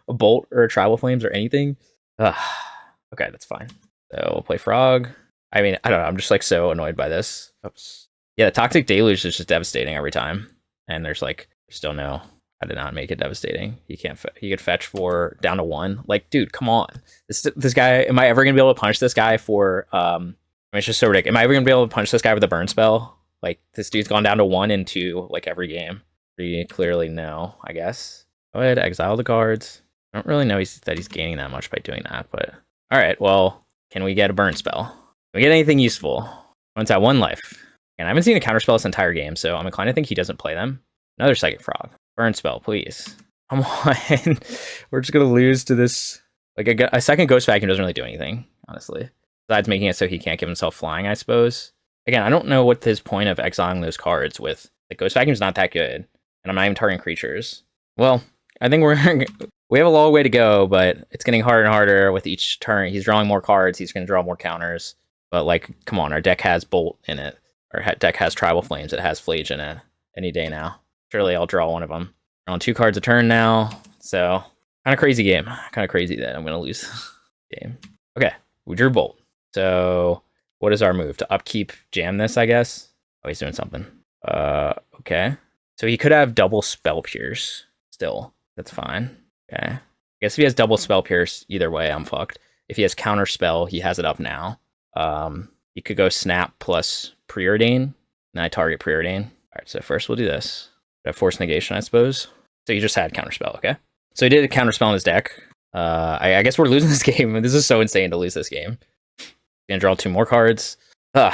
[SPEAKER 1] a Bolt or a Tribal Flames or anything? Ugh. Okay, that's fine. So we'll play Frog. I mean, I don't know. I'm just, like, so annoyed by this. Oops. Yeah, the Toxic Deluge is just devastating every time. And there's, like, still no... I did not make it devastating. He can't. He could fetch for down to 1. Like, dude, come on. This guy. Am I ever gonna be able to punch this guy for? I mean, it's just so ridiculous. Am I ever gonna be able to punch this guy with a burn spell? Like, this dude's gone down to 1 and 2 like every game. Pretty clearly, no. I guess. Go ahead, exile the cards. I don't really know that he's gaining that much by doing that, but all right. Well, can we get a burn spell? Can we get anything useful? One's at 1 life, and I haven't seen a counter spell this entire game, so I'm inclined to think he doesn't play them. Another Psychic Frog. Burn spell, please. Come on. We're just going to lose to this. Like, a second Ghost Vacuum doesn't really do anything, honestly. Besides making it so he can't give himself flying, I suppose. Again, I don't know what his point of exiling those cards with. Like, Ghost Vacuum's not that good. And I'm not even targeting creatures. Well, I think we have a long way to go, but it's getting harder and harder with each turn. He's drawing more cards. He's going to draw more counters. But, like, come on. Our deck has Bolt in it. Our deck has Tribal Flames. It has Phlage in it. Any day now. Surely I'll draw one of them. We're on 2 cards a turn now, so kind of crazy game. Kind of crazy that I'm going to lose game. Okay, we drew Bolt. So what is our move? To upkeep jam this, I guess? Oh, he's doing something. Okay. So he could have double Spell Pierce still. That's fine. Okay. I guess if he has double Spell Pierce, either way, I'm fucked. If he has Counter Spell, he has it up now. He could go Snap plus Preordain, and I target Preordain. All right, so first we'll do this. Force Negation, I suppose. So he just had Counterspell, okay? So he did a Counterspell in his deck. I guess we're losing this game. This is so insane to lose this game. Gonna draw 2 more cards. What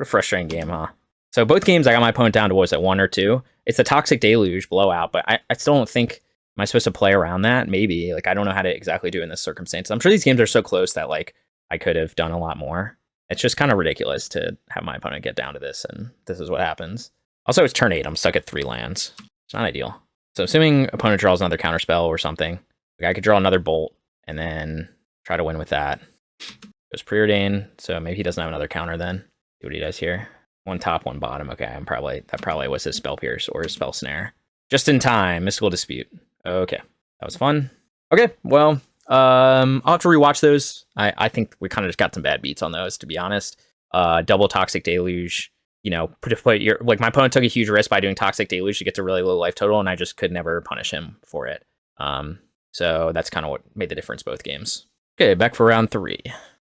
[SPEAKER 1] a frustrating game, huh? So both games I got my opponent down to, what was it, 1 or 2? It's the Toxic Deluge blowout, but I still don't think... Am I supposed to play around that? Maybe. Like, I don't know how to exactly do it in this circumstance. I'm sure these games are so close that, like, I could have done a lot more. It's just kind of ridiculous to have my opponent get down to this, and this is what happens. Also, it's turn 8. I'm stuck at 3 lands. It's not ideal. So assuming opponent draws another counterspell or something, like I could draw another Bolt and then try to win with that. Goes Preordain, so maybe he doesn't have another counter then. See what he does here. 1 top, 1 bottom. Okay, that probably was his Spell Pierce or his Spell Snare. Just in time. Mystical Dispute. Okay, that was fun. Okay, well, I'll have to rewatch those. I think we kind of just got some bad beats on those, to be honest. Double Toxic Deluge. You know, like my opponent took a huge risk by doing Toxic Deluge to get to really low life total, and I just could never punish him for it. So that's kind of what made the difference both games. Okay, back for round 3.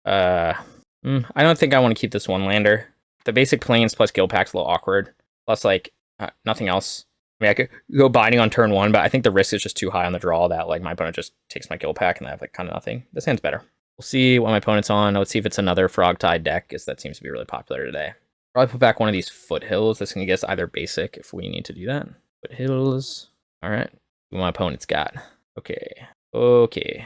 [SPEAKER 1] I don't think I want to keep this 1-lander. The basic planes plus Guildpact's a little awkward. Plus, like, nothing else. I mean, I could go Binding on turn 1, but I think the risk is just too high on the draw that, like, my opponent just takes my Guildpact and I have, like, kind of nothing. This hand's better. We'll see what my opponent's on. Let's see if it's another Frogtide deck, because that seems to be really popular today. Probably put back one of these Foothills. This can get us either basic if we need to do that. Foothills. All right. What my opponent's got. Okay. Okay.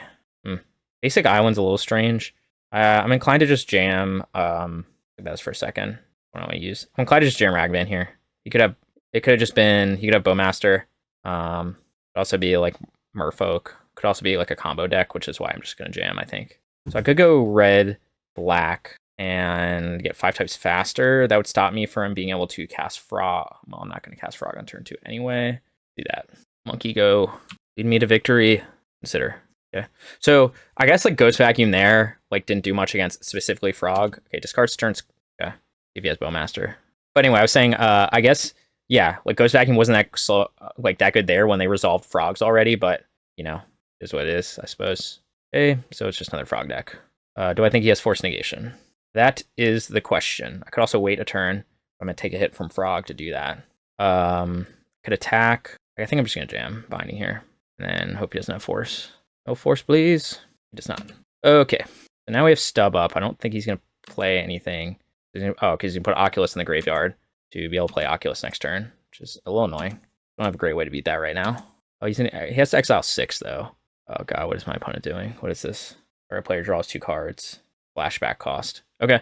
[SPEAKER 1] Basic Island's a little strange. I'm inclined to just jam. That was for a second. What do I use? I'm inclined to just jam Ragavan here. He could have. It could have just been. He could have Bowmaster. Could also be like Merfolk. Could also be like a combo deck, which is why I'm just gonna jam. I think. So I could go red, black, and get 5 types faster. That would stop me from being able to cast Frog. Well, I'm not going to cast Frog on turn 2 anyway. Do that. Monkey go. Lead me to victory. Consider. Okay. So I guess like Ghost Vacuum there, like didn't do much against specifically Frog. Okay, discards turns. Okay. If he has Bowmaster. But anyway, I was saying, I guess, yeah, like Ghost Vacuum wasn't that slow, like that good there when they resolved Frogs already, but you know, is what it is, I suppose. Okay, so it's just another Frog deck. Do I think he has Force Negation? That is the question. I could also wait a turn. I'm gonna take a hit from Frog to do that. Could attack. I think I'm just gonna jam Binding here, and then hope he doesn't have Force. No Force, please. He does not. Okay, so now we have Stub up. I don't think he's gonna play anything. Oh, because you put Oculus in the graveyard to be able to play Oculus next turn, which is a little annoying. Don't have a great way to beat that right now. Oh, he has to exile 6 though. Oh god, what is my opponent doing? What is this? Our player draws 2 cards. Flashback cost. Okay.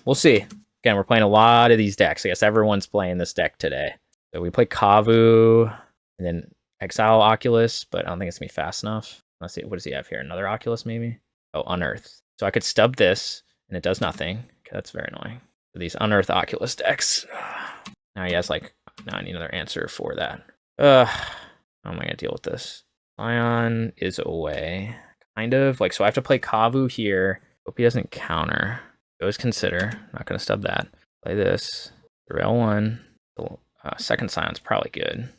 [SPEAKER 1] We'll see. Again, we're playing a lot of these decks. I guess everyone's playing this deck today. So we play Kavu and then exile Oculus, but I don't think it's gonna be fast enough. Let's see, what does he have here? Another Oculus maybe? Oh, Unearth. So I could stub this and it does nothing. Okay, that's very annoying. So these Unearth Oculus decks. Now he has like, now I need another answer for that. How am I gonna deal with this? Scion is away. Kind of. Like, so I have to play Kavu here. Hope he doesn't counter. Goes Consider. Not gonna stub that. Play this. Rail 1. Second Scion's probably good.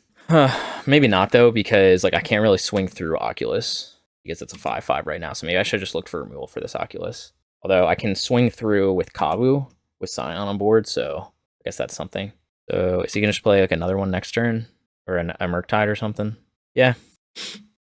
[SPEAKER 1] Maybe not though, because like I can't really swing through Oculus. Because it's a 5/5 right now. So maybe I should just look for removal for this Oculus. Although I can swing through with Kavu with Scion on board, so I guess that's something. So is he gonna just play like another one next turn? Or a Murktide or something? Yeah.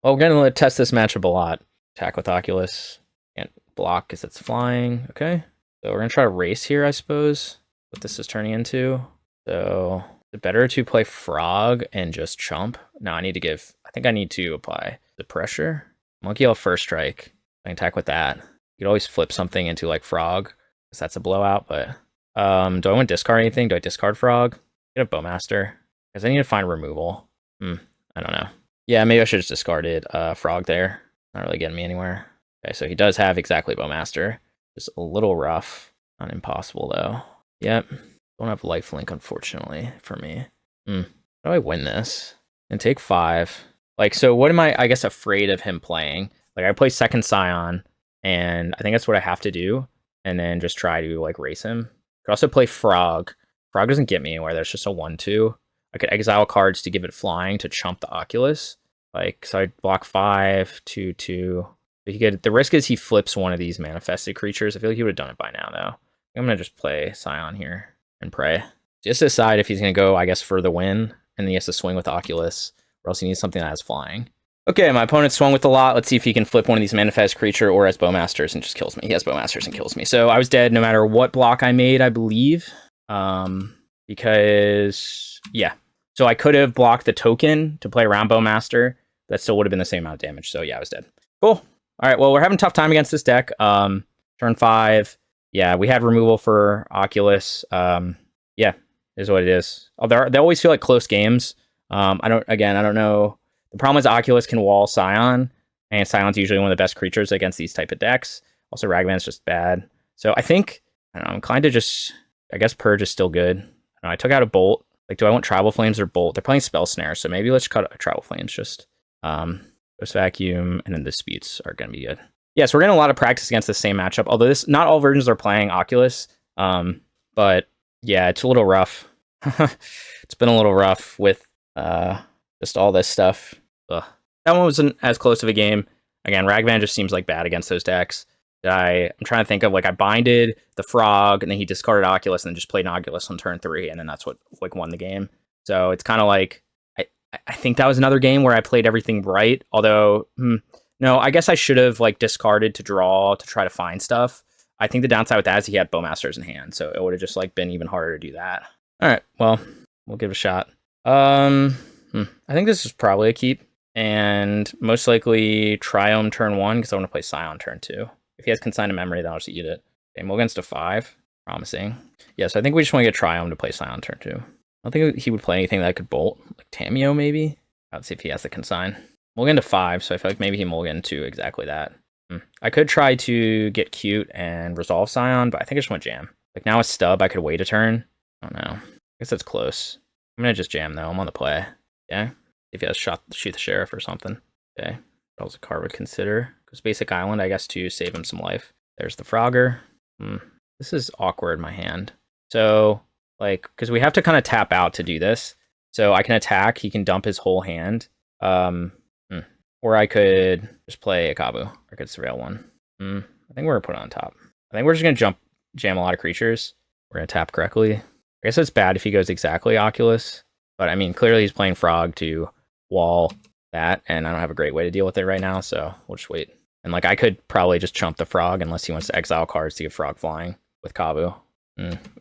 [SPEAKER 1] Well, we're gonna test this matchup a lot. Attack with Oculus. Can't block because it's flying. Okay. So we're gonna try to race here, I suppose. What this is turning into. So is it better to play Frog and just chump? No, I think I need to apply the pressure. Monkey Elf First Strike. I can attack with that. You could always flip something into like Frog, because that's a blowout, but do I want to discard anything? Do I discard Frog? Get a Bowmaster. Because I need to find removal. I don't know. Yeah, maybe I should just discarded Frog there. Not really getting me anywhere. Okay, so he does have exactly Bowmaster. Just a little rough. Not impossible though. Yep. Don't have lifelink, unfortunately, for me. How do I win this? And take 5. Like, so what am I guess, afraid of him playing? Like, I play second Scion, and I think that's what I have to do. And then just try to, like, race him. I could also play Frog. Frog doesn't get me anywhere. There's just a 1/2. I could exile cards to give it flying to chump the Oculus. Like, so I'd block 5, 2, 2. The risk is he flips one of these manifested creatures. I feel like he would have done it by now, though. I'm going to just play Scion here and pray. Just decide if he's going to go, I guess, for the win. And then he has to swing with Oculus. Or else he needs something that has flying. Okay, my opponent swung with a lot. Let's see if he can flip one of these manifest creature or has Bowmasters and just kills me. He has Bowmasters and kills me. So I was dead no matter what block I made, I believe. Because, yeah. So I could have blocked the token to play around Bowmaster. That still would have been the same amount of damage. So yeah, I was dead. Cool. All right, well, we're having a tough time against this deck. Turn 5. Yeah, we had removal for Oculus. Yeah, is what it is. They always feel like close games. I don't know. The problem is Oculus can wall Scion, and Scion's usually one of the best creatures against these type of decks. Also, Ragavan's just bad. So I think, I'm inclined to just, I guess Purge is still good. I took out a Bolt. Like, do I want Tribal Flames or Bolt? They're playing Spell Snare, so maybe let's cut Tribal Flames. Just Ghost Vacuum, and then Disputes are going to be good. Yeah, so we're getting a lot of practice against the same matchup, although not all versions are playing Oculus. But yeah, it's a little rough. It's been a little rough with just all this stuff. Ugh. That one wasn't as close of a game. Again, Ragavan just seems like bad against those decks. I'm trying to think of, like, I binded the Frog, and then he discarded Oculus, and then just played an Oculus on turn 3, and then that's what, like, won the game. So it's kind of like, I think that was another game where I played everything right, although, no, I guess I should have, like, discarded to draw to try to find stuff. I think the downside with that is he had Bowmasters in hand, so it would have just, like, been even harder to do that. All right, well, we'll give it a shot. I think this is probably a keep, and most likely Triome turn 1, because I want to play Scion turn 2. If he has Consign to Memory, then I'll just eat it. Okay, Mulligan's to 5. Promising. Yeah, so I think we just want to get Triome to play Scion turn 2. I don't think he would play anything that could bolt. Like Tamiyo, maybe? Let's see if he has the Consign. Mulligan to 5, so I feel like maybe he Mulligan to exactly that. I could try to get cute and resolve Scion, but I think I just want jam. Like now a stub, I could wait a turn. I don't know. I guess that's close. I'm gonna just jam though. I'm on the play. Yeah. If he has shoot the sheriff or something. Okay. That was a card would consider. Because basic island, I guess, to save him some life. There's the Frogger. This is awkward, my hand. So, like, because we have to kind of tap out to do this. So I can attack. He can dump his whole hand. Or I could just play a Kavu. Or I could surveil one. I think we're going to put it on top. I think we're just going to jam a lot of creatures. We're going to tap correctly. I guess it's bad if he goes exactly Oculus. But, I mean, clearly he's playing Frog to wall that. And I don't have a great way to deal with it right now. So we'll just wait. And, like, I could probably just chump the Frog unless he wants to exile cards to get Frog flying with Kavu.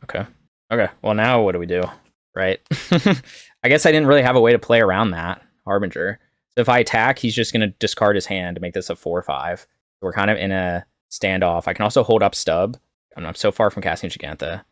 [SPEAKER 1] Okay. Okay. Well, now what do we do? Right? I guess I didn't really have a way to play around that. Harbinger. So if I attack, he's just going to discard his hand to make this a 4/5. So we're kind of in a standoff. I can also hold up Stub. I'm so far from casting Jegantha.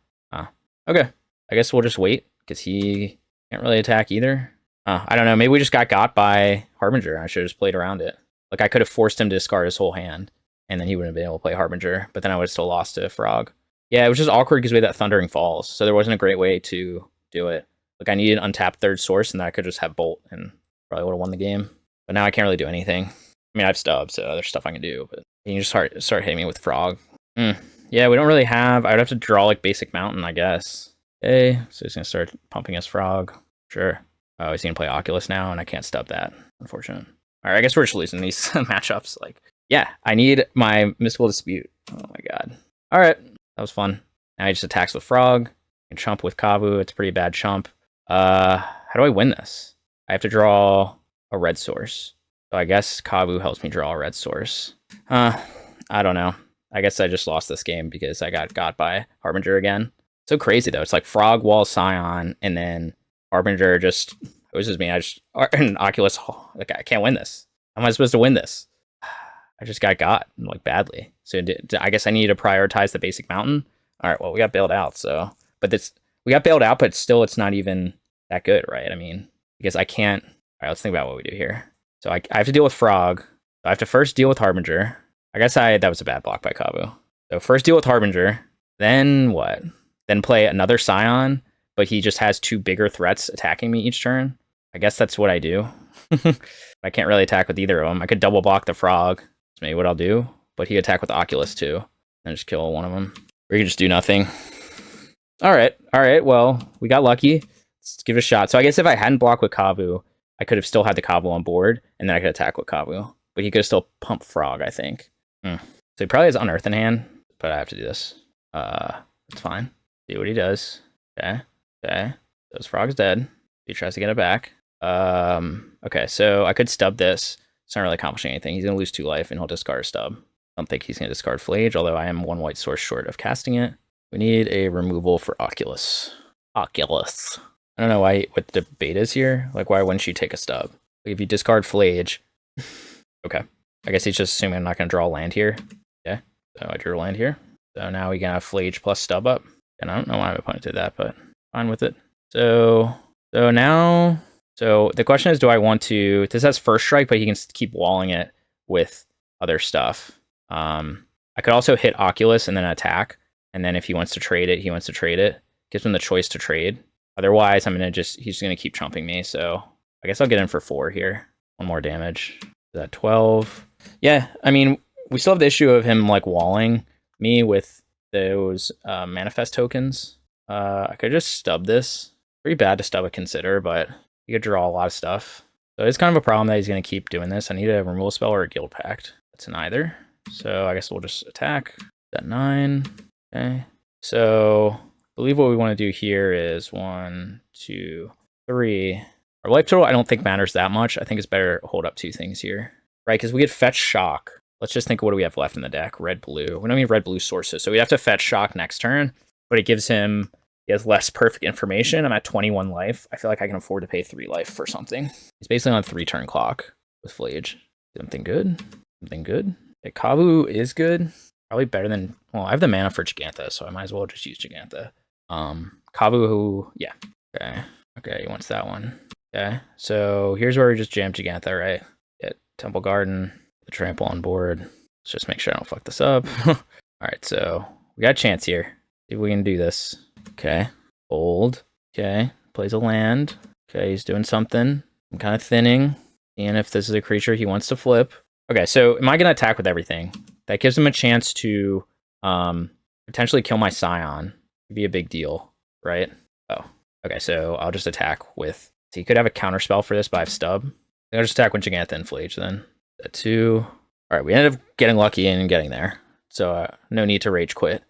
[SPEAKER 1] Okay. I guess we'll just wait, because he can't really attack either. I don't know. Maybe we just got by Harbinger. I should have just played around it. Like, I could have forced him to discard his whole hand, and then he wouldn't have been able to play Harbinger, but then I would have still lost to Frog. Yeah, it was just awkward because we had that Thundering Falls, so there wasn't a great way to do it. Like, I needed an untapped third source, and then I could just have Bolt, and probably would have won the game. But now I can't really do anything. I mean, I have Stub, so there's stuff I can do, but you can just start hitting me with Frog. Yeah, we don't really have... I would have to draw, like, basic Mountain, I guess. Okay, so he's going to start pumping his Frog. Sure. Oh, he's going to play Oculus now, and I can't stub that. Unfortunate. All right, I guess we're just losing these matchups. Like, yeah, I need my Mystical Dispute. Oh, my God. All right, that was fun. Now he just attacks with Frog. And chump with Kavu. It's a pretty bad chump. How do I win this? I have to draw a red source. So I guess Kavu helps me draw a red source. I don't know. I guess I just lost this game because I got by Harbinger again. So crazy, though. It's like Frog, Wall, Scion, and then Harbinger just... It was just me. I just... And Oculus... Like, I can't win this. How am I supposed to win this? I just got, like, badly. So I guess I need to prioritize the basic mountain. All right, well, we got bailed out, so... But we got bailed out, but still it's not even that good, right? I mean, because I can't... All right, let's think about what we do here. So I have to deal with Frog. So I have to first deal with Harbinger. I guess that was a bad block by Kavu. So first deal with Harbinger. Then what? Then play another Scion, but he just has two bigger threats attacking me each turn. I guess that's what I do. I can't really attack with either of them. I could double block the Frog. That's maybe what I'll do. But he attack with Oculus too. And just kill one of them. Or you can just do nothing. All right. Well, we got lucky. Let's give it a shot. So I guess if I hadn't blocked with Kavu, I could have still had the Kavu on board, and then I could attack with Kavu. But he could have still pumped Frog, I think. So he probably has Unearth in hand, but I have to do this. It's fine. See what he does. Okay. Those Frog's dead. He tries to get it back. Okay, so I could stub this. It's not really accomplishing anything. He's going to lose 2 life, and he'll discard a stub. I don't think he's going to discard Phlage, although I am 1 white source short of casting it. We need a removal for Oculus. I don't know what the debate is here. Like, why wouldn't she take a stub? Like, if you discard Phlage... Okay. I guess he's just assuming I'm not going to draw land here. Okay. So I drew a land here. So now we can have Phlage plus stub up. And I don't know why my opponent did that, but fine with it. So now... So the question is, do I want to... This has first strike, but he can keep walling it with other stuff. I could also hit Oculus and then attack. And then if he wants to trade it, he wants to trade it. Gives him the choice to trade. Otherwise, he's just going to keep chumping me. So I guess I'll get in for 4 here. 1 more damage. Is that 12? Yeah, I mean, we still have the issue of him, like, walling me with those manifest tokens. I could just stub this. Pretty bad to stub a Consider, but you could draw a lot of stuff. So it's kind of a problem that he's going to keep doing this. I need a removal spell or a Guildpact. That's an either. So I guess we'll just attack. That 9. Okay. So I believe what we want to do here is 1, 2, 3. Our life total I don't think matters that much. I think it's better to hold up 2 things here. Right, because we get fetch shock. Let's just think of what do we have left in the deck. Red, blue. We don't need red, blue sources. So we have to fetch shock next turn, but it gives him... He has less perfect information. I'm at 21 life. I feel like I can afford to pay 3 life for something. He's basically on 3-turn clock with Phlage. Something good. Okay, Kavu is good. Probably better than... Well, I have the mana for Jegantha, so I might as well just use Jegantha. Kavu, yeah. Okay, he wants that one. Okay, so here's where we just jam Jegantha, right? Get Temple Garden, the Trample on board. Let's just make sure I don't fuck this up. All right, so we got a chance here. See if we can do this. Okay, bold. Okay, plays a land. Okay, he's doing something. I'm kind of thinning. And if this is a creature he wants to flip. Okay, so am I going to attack with everything? That gives him a chance to potentially kill my Scion. It'd be a big deal, right? Oh, okay, so I'll just attack with... So he could have a counter spell for this, but I have stub. I'll just attack with Jegantha and Phlage then. That 2. All right, we ended up getting lucky and getting there. So no need to rage quit.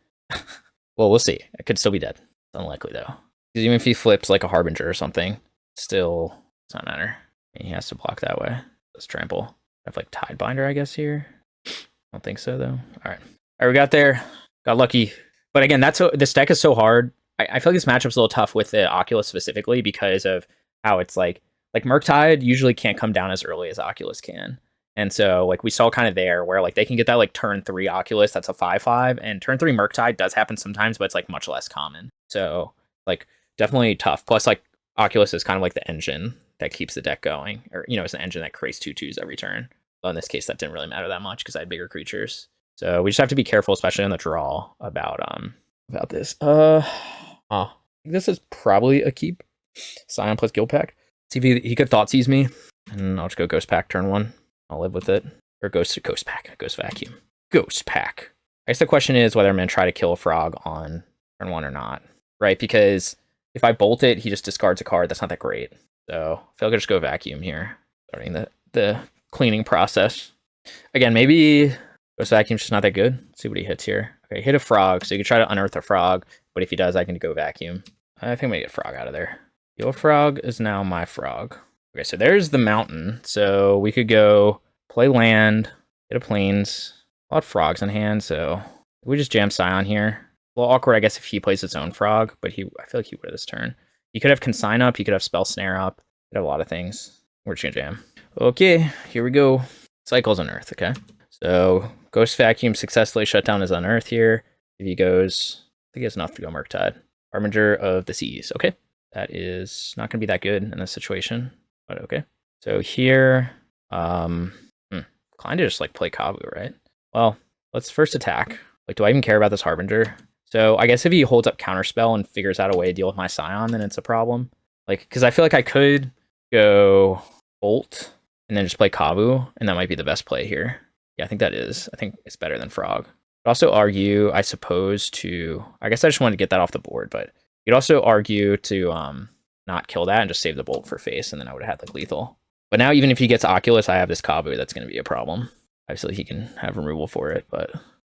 [SPEAKER 1] Well, we'll see. I could still be dead. It's unlikely, though. Because even if he flips like a Harbinger or something, still does not matter. He has to block that way. Let's trample. I have like Tidebinder, I guess, here. I don't think so, though. All right. All right, we got there. Got lucky. But again, this deck is so hard. I feel like this matchup's a little tough with the Oculus specifically because of how it's like Murktide usually can't come down as early as Oculus can. And so like we saw kind of there where like they can get that like turn 3 Oculus that's a 5/5, and turn 3 Murktide does happen sometimes, but it's like much less common. So like definitely tough. Plus like Oculus is kind of like the engine that keeps the deck going, or it's an engine that creates 2/2s every turn. Well, in this case that didn't really matter that much because I had bigger creatures. So we just have to be careful, especially on the draw, about this. I think this is probably a keep. Scion plus Guildpact. See if he could Thoughtseize me, and I'll just go Ghost Pack turn 1. I'll live with it. Or Ghost Pack. Ghost Vacuum. Ghost Pack. I guess the question is whether I'm going to try to kill a frog on turn 1 or not. Right? Because if I bolt it, he just discards a card. That's not that great. So I feel like I'll just go Vacuum here. Starting the cleaning process. Again, maybe Ghost Vacuum's just not that good. Let's see what he hits here. Okay, hit a frog. So you can try to unearth a frog. But if he does, I can go Vacuum. I think I'm going to get frog out of there. Your frog is now my frog. Okay, so there's the mountain. So we could go play land, get a plains, a lot of frogs in hand. So we just jam Scion here. A little awkward, I guess, if he plays his own frog, but I feel like he would this turn. He could have Consign up, he could have Spell Snare up, he could have a lot of things. We're just gonna jam. Okay, here we go. Cycles Unearth, okay. So Ghost Vacuum successfully shut down his Unearth here. If he goes, I think he has enough to go Murktide. Harbinger of the Seas, okay. That is not gonna be that good in this situation. But okay. So here, kind of just like play Kavu, right? Well, let's first attack. Like, do I even care about this Harbinger? So I guess if he holds up Counterspell and figures out a way to deal with my Scion, then it's a problem. Like, because I feel like I could go Bolt and then just play Kavu, and that might be the best play here. Yeah, I think that is. I think it's better than Frog. I'd also argue, I suppose, I guess I just wanted to get that off the board, but you'd also argue to not kill that and just save the Bolt for face, and then I would have had like lethal. But now even if he gets Oculus, I have this Kavu that's going to be a problem. Obviously he can have removal for it, but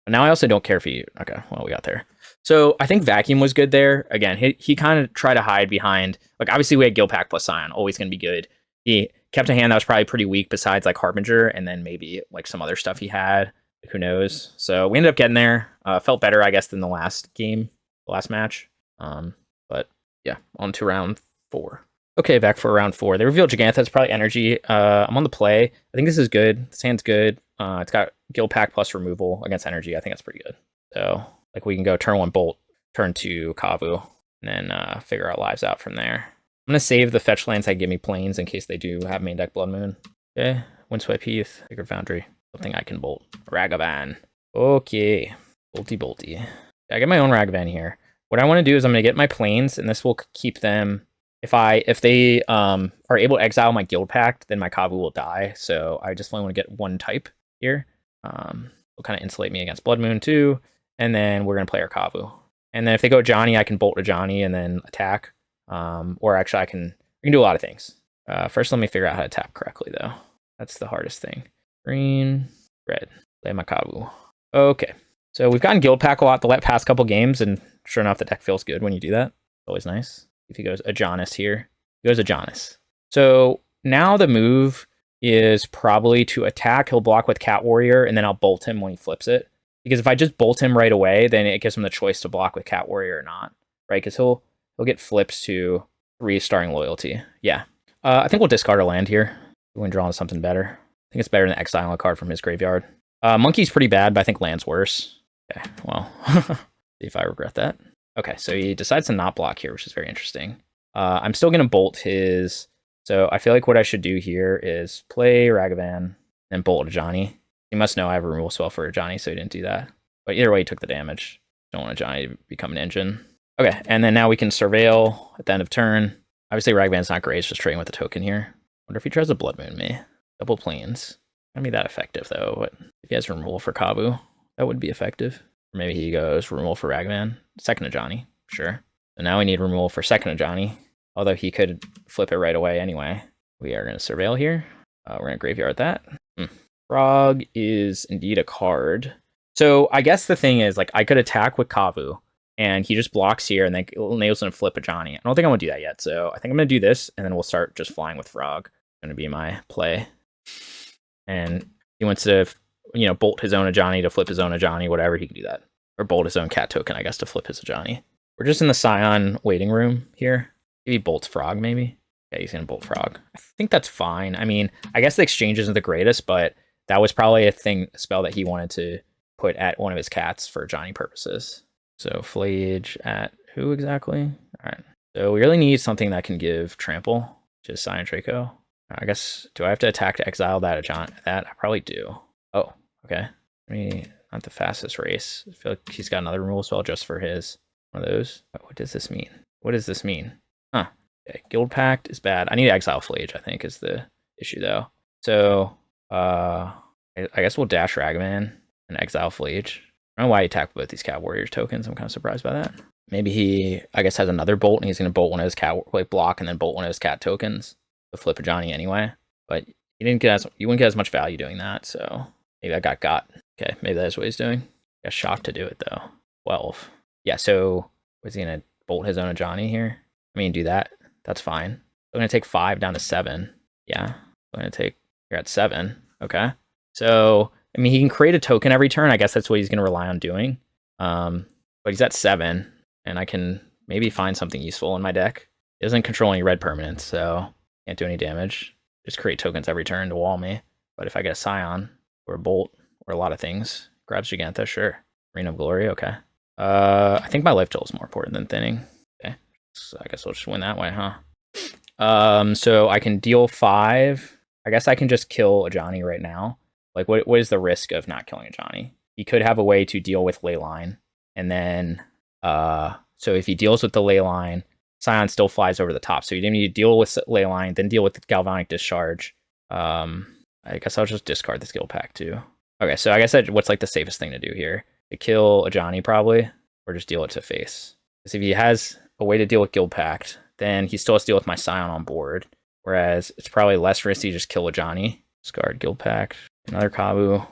[SPEAKER 1] now I also don't care if he... Okay, well, we got there. So I think Vacuum was good there. Again, he kind of tried to hide behind... Like, obviously we had Guildpact plus Scion, always going to be good. He kept a hand that was probably pretty weak besides like Harbinger, and then maybe like some other stuff he had. Like, who knows? So we ended up getting there. Felt better, I guess, than the last game, the last match. But yeah, on to round 4. Okay, back for round 4. They revealed Jegantha. It's probably energy. I'm on the play. I think this is good. This hand's good. It's got Guildpact plus removal against energy. I think that's pretty good. So, like, we can go turn 1 Bolt, turn 2 Kavu, and then figure our lives out from there. I'm going to save the fetch lands that give me plains in case they do have main deck Blood Moon. Okay, Windswept Heath, Sacred Foundry. Something I can bolt. Ragavan. Okay, bolty. I get my own Ragavan here. What I want to do is I'm going to get my plains, and this will keep them... If they are able to exile my Guildpact, then my Kavu will die. So I just only want to get 1 type here. Will kind of insulate me against Blood Moon too. And then we're going to play our Kavu. And then if they go Johnny, I can bolt to Johnny and then attack. Or actually I can do a lot of things. First, let me figure out how to tap correctly though. That's the hardest thing. Green, red, play my Kavu. Okay. So we've gotten Guildpact a lot the past couple games, and sure enough, the deck feels good when you do that. Always nice. If he goes Ajonis here, he goes Ajonis. So now the move is probably to attack. He'll block with Cat Warrior, and then I'll bolt him when he flips it. Because if I just bolt him right away, then it gives him the choice to block with Cat Warrior or not, right? Because he'll get flips to 3 Starring Loyalty. Yeah, I think we'll discard a land here. We can draw on something better. I think it's better than exiling a card from his graveyard. Monkey's pretty bad, but I think land's worse. Okay, well, see if I regret that. Okay, so he decides to not block here, which is very interesting. I'm still going to bolt his... So I feel like what I should do here is play Ragavan, then bolt to Johnny. He must know I have a removal spell for Johnny, so he didn't do that. But either way, he took the damage. Don't want Johnny to become an engine. Okay, and then now we can Surveil at the end of turn. Obviously, Ragavan's not great. It's just trading with the token here. Wonder if he tries to Blood Moon me. Double Plains. Not be that effective, though. But if he has removal for Kavu, that would be effective. Or maybe he goes removal for Ragavan. Second of Johnny. Sure. So now we need removal for second of Johnny. Although he could flip it right away anyway. We are going to Surveil here. We're going to graveyard that. Frog is indeed a card. So I guess the thing is, like, I could attack with Kavu, and he just blocks here, and then nails and flip a Johnny. I don't think I want to do that yet, so I think I'm going to do this, and then we'll start just flying with Frog. Going to be my play. And he wants to, you know, bolt his own Johnny to flip his own Johnny, whatever, he can do that. Or bolt his own cat token, I guess, to flip his Johnny. We're just in the Scion waiting room here. Maybe bolts Frog, maybe? Yeah, he's going to bolt Frog. I think that's fine. I mean, I guess the exchange isn't the greatest, but that was probably a spell that he wanted to put at one of his cats for Johnny purposes. So Phlage at who exactly? All right. So we really need something that can give trample, which is Scion of Draco. I guess, do I have to attack to exile that John? That I probably do. Oh, okay. Not the fastest race. I feel like he's got another removal spell just for his one of those. What does this mean? What does this mean? Huh. Okay. Guildpact is bad. I need to exile Phlage, I think, is the issue though. So I guess we'll dash Ragavan and exile Phlage. I don't know why he attacked both these Cat Warriors tokens. I'm kind of surprised by that. Maybe he, I guess, has another bolt, and he's going to bolt one of his cat block and then bolt one of his cat tokens to flip a Johnny anyway. But you wouldn't get as much value doing that, so maybe I got. Okay, maybe that's what he's doing. Got shocked to do it though. 12. Yeah, so was he going to bolt his own Johnny here? I mean, do that. That's fine. I'm going to take 5 down to 7. Yeah, I'm going to take. You're at 7. Okay, so I mean, he can create a token every turn. I guess that's what he's going to rely on doing. But he's at 7, and I can maybe find something useful in my deck. He doesn't control any red permanents, so can't do any damage. Just create tokens every turn to wall me. But if I get a Scion, or a Bolt, or a lot of things, grabs Jegantha, sure. Reign of Glory, okay. I think my life total is more important than thinning. Okay, so I guess we'll just win that way, huh? So I can deal 5. I guess I can just kill a Johnny right now. Like, what is the risk of not killing a Johnny? He could have a way to deal with Leyline. And then, so if he deals with the Leyline, Scion still flies over the top. So you didn't need to deal with Leyline, then deal with the Galvanic Discharge. I guess I'll just discard this Guildpact too. Okay, so I guess what's like the safest thing to do here? To kill a Johnny probably, or just deal it to face. Because if he has a way to deal with Guildpact, then he still has to deal with my Scion on board. Whereas it's probably less risky to just kill a Johnny. Discard Guildpact. Another Kavu.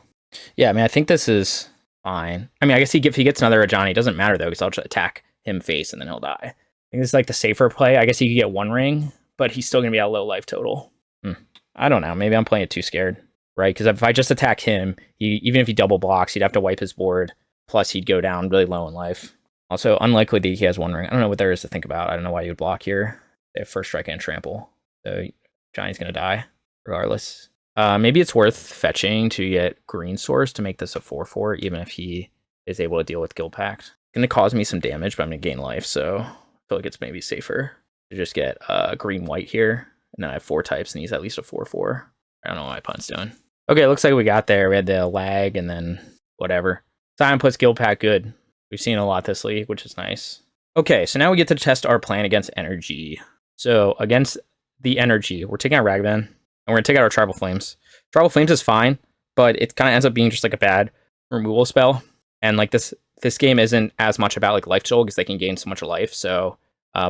[SPEAKER 1] Yeah, I mean, I think this is fine. I mean, I guess if he gets another Johnny, it doesn't matter though, because I'll just attack him face and then he'll die. I think this is like the safer play. I guess he could get 1 ring, but he's still going to be at low life total. I don't know. Maybe I'm playing it too scared, right? Because if I just attack him, even if he double blocks, he'd have to wipe his board. Plus, he'd go down really low in life. Also, unlikely that he has 1 ring. I don't know what there is to think about. I don't know why you would block here. They have first strike and trample. So Johnny's going to die regardless. Maybe it's worth fetching to get green source to make this a 4/4, even if he is able to deal with Guildpact. It's going to cause me some damage, but I'm going to gain life, so I feel like it's maybe safer to just get green-white here, and then I have 4 types, and he's at least a 4/4. I don't know what my pun's doing. Okay, looks like we got there. We had the lag, and then whatever. Scion puts Guildpact good. We've seen a lot this league, which is nice. Okay, so now we get to test our plan against energy. So against the energy, we're taking out Ragavan. And we're going to take out our Tribal Flames. Tribal Flames is fine, but it kind of ends up being just like a bad removal spell. And like this game isn't as much about like life total because they can gain so much life. So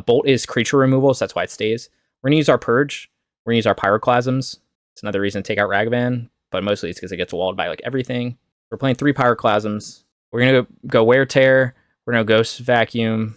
[SPEAKER 1] Bolt is creature removal, so that's why it stays. We're going to use our Purge. We're going to use our Pyroclasms. It's another reason to take out Ragavan, but mostly it's because it gets walled by like everything. We're playing 3 Pyroclasms. We're going to go Wear Tear. We're going to Ghost Vacuum.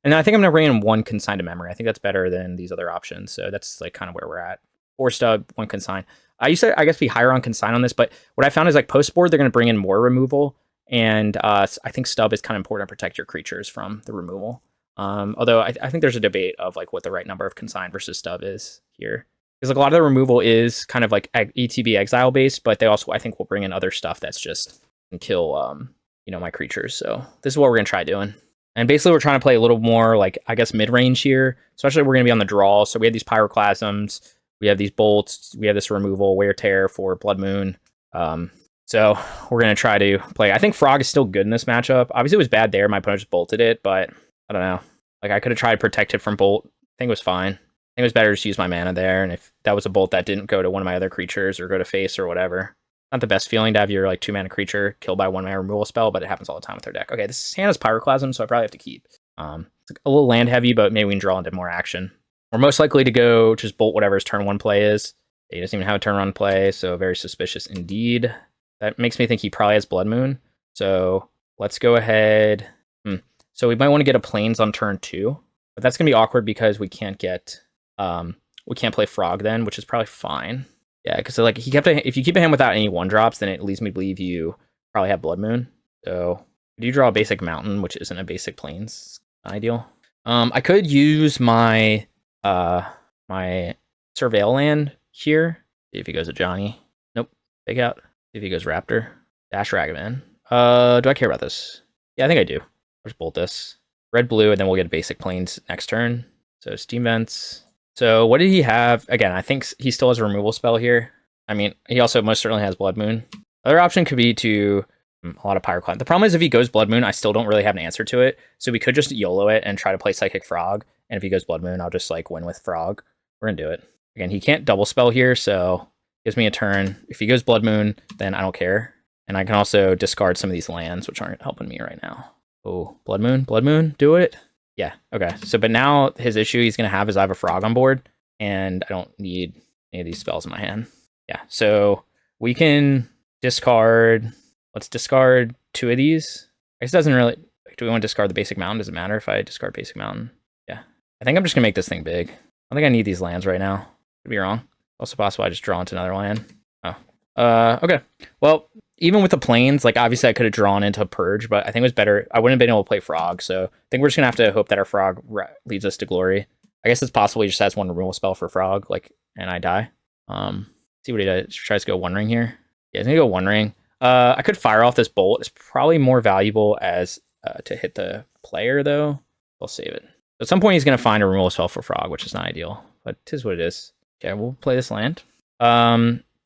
[SPEAKER 1] And I think I'm going to bring in 1 Consign to Memory. I think that's better than these other options. So that's like kind of where we're at. 4 stub, 1 Consign. I used to, I guess, be higher on Consign on this, but what I found is like post board, they're going to bring in more removal. And I think stub is kind of important to protect your creatures from the removal. Although I think there's a debate of like what the right number of Consign versus stub is here. Because like a lot of the removal is kind of like ETB exile based, but they also, I think, will bring in other stuff that's just can kill, my creatures. So this is what we're going to try doing. And basically, we're trying to play a little more, like, I guess, mid-range here. Especially we're going to be on the draw. So we have these Pyroclasms. We have these Bolts. We have this removal, Wear Tear for Blood Moon. So we're going to try to play. I think Frog is still good in this matchup. Obviously, it was bad there. My opponent just bolted it, but I don't know. Like, I could have tried to protect it from bolt. I think it was fine. I think it was better to just use my mana there, and if that was a bolt that didn't go to one of my other creatures or go to face or whatever. Not the best feeling to have your, like, 2-mana creature killed by 1-mana removal spell, but it happens all the time with their deck. Okay, this hand is Pyroclasm, so I probably have to keep. It's a little land heavy, but maybe we can draw into more action. We're most likely to go just bolt whatever his turn 1 play is. He doesn't even have a turn 1 play, so very suspicious indeed. That makes me think he probably has Blood Moon. So let's go ahead. So we might want to get a Plains on turn 2, but that's gonna be awkward because we can't get we can't play Frog then, which is probably fine. Yeah, because like if you keep a hand without any 1-drops, then it leads me to believe you probably have Blood Moon. So do you draw a basic Mountain, which isn't a basic Plains? Ideal. I could use my my Surveil land here. See if he goes to Johnny. Nope. Take out. See if he goes Raptor. Dash Ragavan. Do I care about this? Yeah, I think I do. I'll just bolt this. Red, blue, and then we'll get a basic Plains next turn. So Steam Vents. So what did he have? Again, I think he still has a removal spell here. I mean, he also most certainly has Blood Moon. Other option could be to a lot of Pyroclasm. The problem is if he goes Blood Moon, I still don't really have an answer to it. So we could just YOLO it and try to play Psychic Frog. And if he goes Blood Moon, I'll just like win with Frog. We're gonna do it. Again, he can't double spell here, so gives me a turn. If he goes Blood Moon, then I don't care. And I can also discard some of these lands, which aren't helping me right now. Oh, Blood Moon, do it. Yeah, okay. So, but now his issue he's gonna have is I have a Frog on board, and I don't need any of these spells in my hand. Yeah, so we can discard. Let's discard 2 of these. I guess it doesn't really. Do we want to discard the basic mountain? Does it matter if I discard basic mountain? Yeah, I think I'm just gonna make this thing big. I don't think I need these lands right now. Could be wrong. Also possible I just draw into another land. Oh. Okay. Well, even with the Plains, like obviously I could have drawn into Purge, but I think it was better. I wouldn't have been able to play Frog, so I think we're just gonna have to hope that our Frog leads us to glory. I guess it's possible he just has one removal spell for Frog, like, and I die. See what he does. Tries to go One Ring here. Yeah, he's gonna go One Ring. I could fire off this bolt. It's probably more valuable as to hit the player though. I'll save it. At some point he's gonna find a removal spell for Frog, which is not ideal, but it is what it is. Okay, we'll play this land.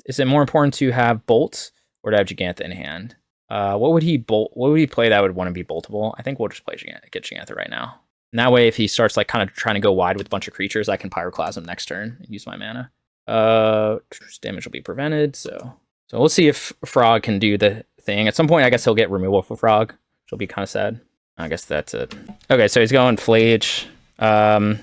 [SPEAKER 1] Is it more important to have bolts or to have Jegantha in hand? What would he play that would want to be boltable? I think we'll just play Jegantha right now. And that way, if he starts like kind of trying to go wide with a bunch of creatures, I can Pyroclasm next turn and use my mana. Damage will be prevented. So we'll see if Frog can do the thing. At some point, I guess he'll get removal for Frog, which will be kind of sad. I guess that's it. Okay, so he's going Phlage. Yeah,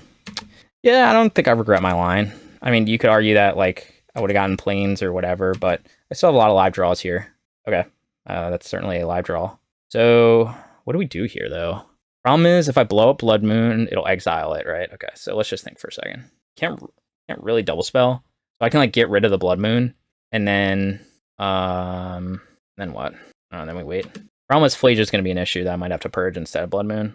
[SPEAKER 1] I don't think I regret my line. I mean, you could argue that like I would have gotten Plains or whatever, but I still have a lot of live draws here. Okay, that's certainly a live draw. So what do we do here though? Problem is if I blow up Blood Moon, it'll exile it, right? Okay, so let's just think for a second. Can't really double spell. So I can like get rid of the Blood Moon and then what? Oh, then we wait. Problem is Phlage is going to be an issue that I might have to purge instead of Blood Moon.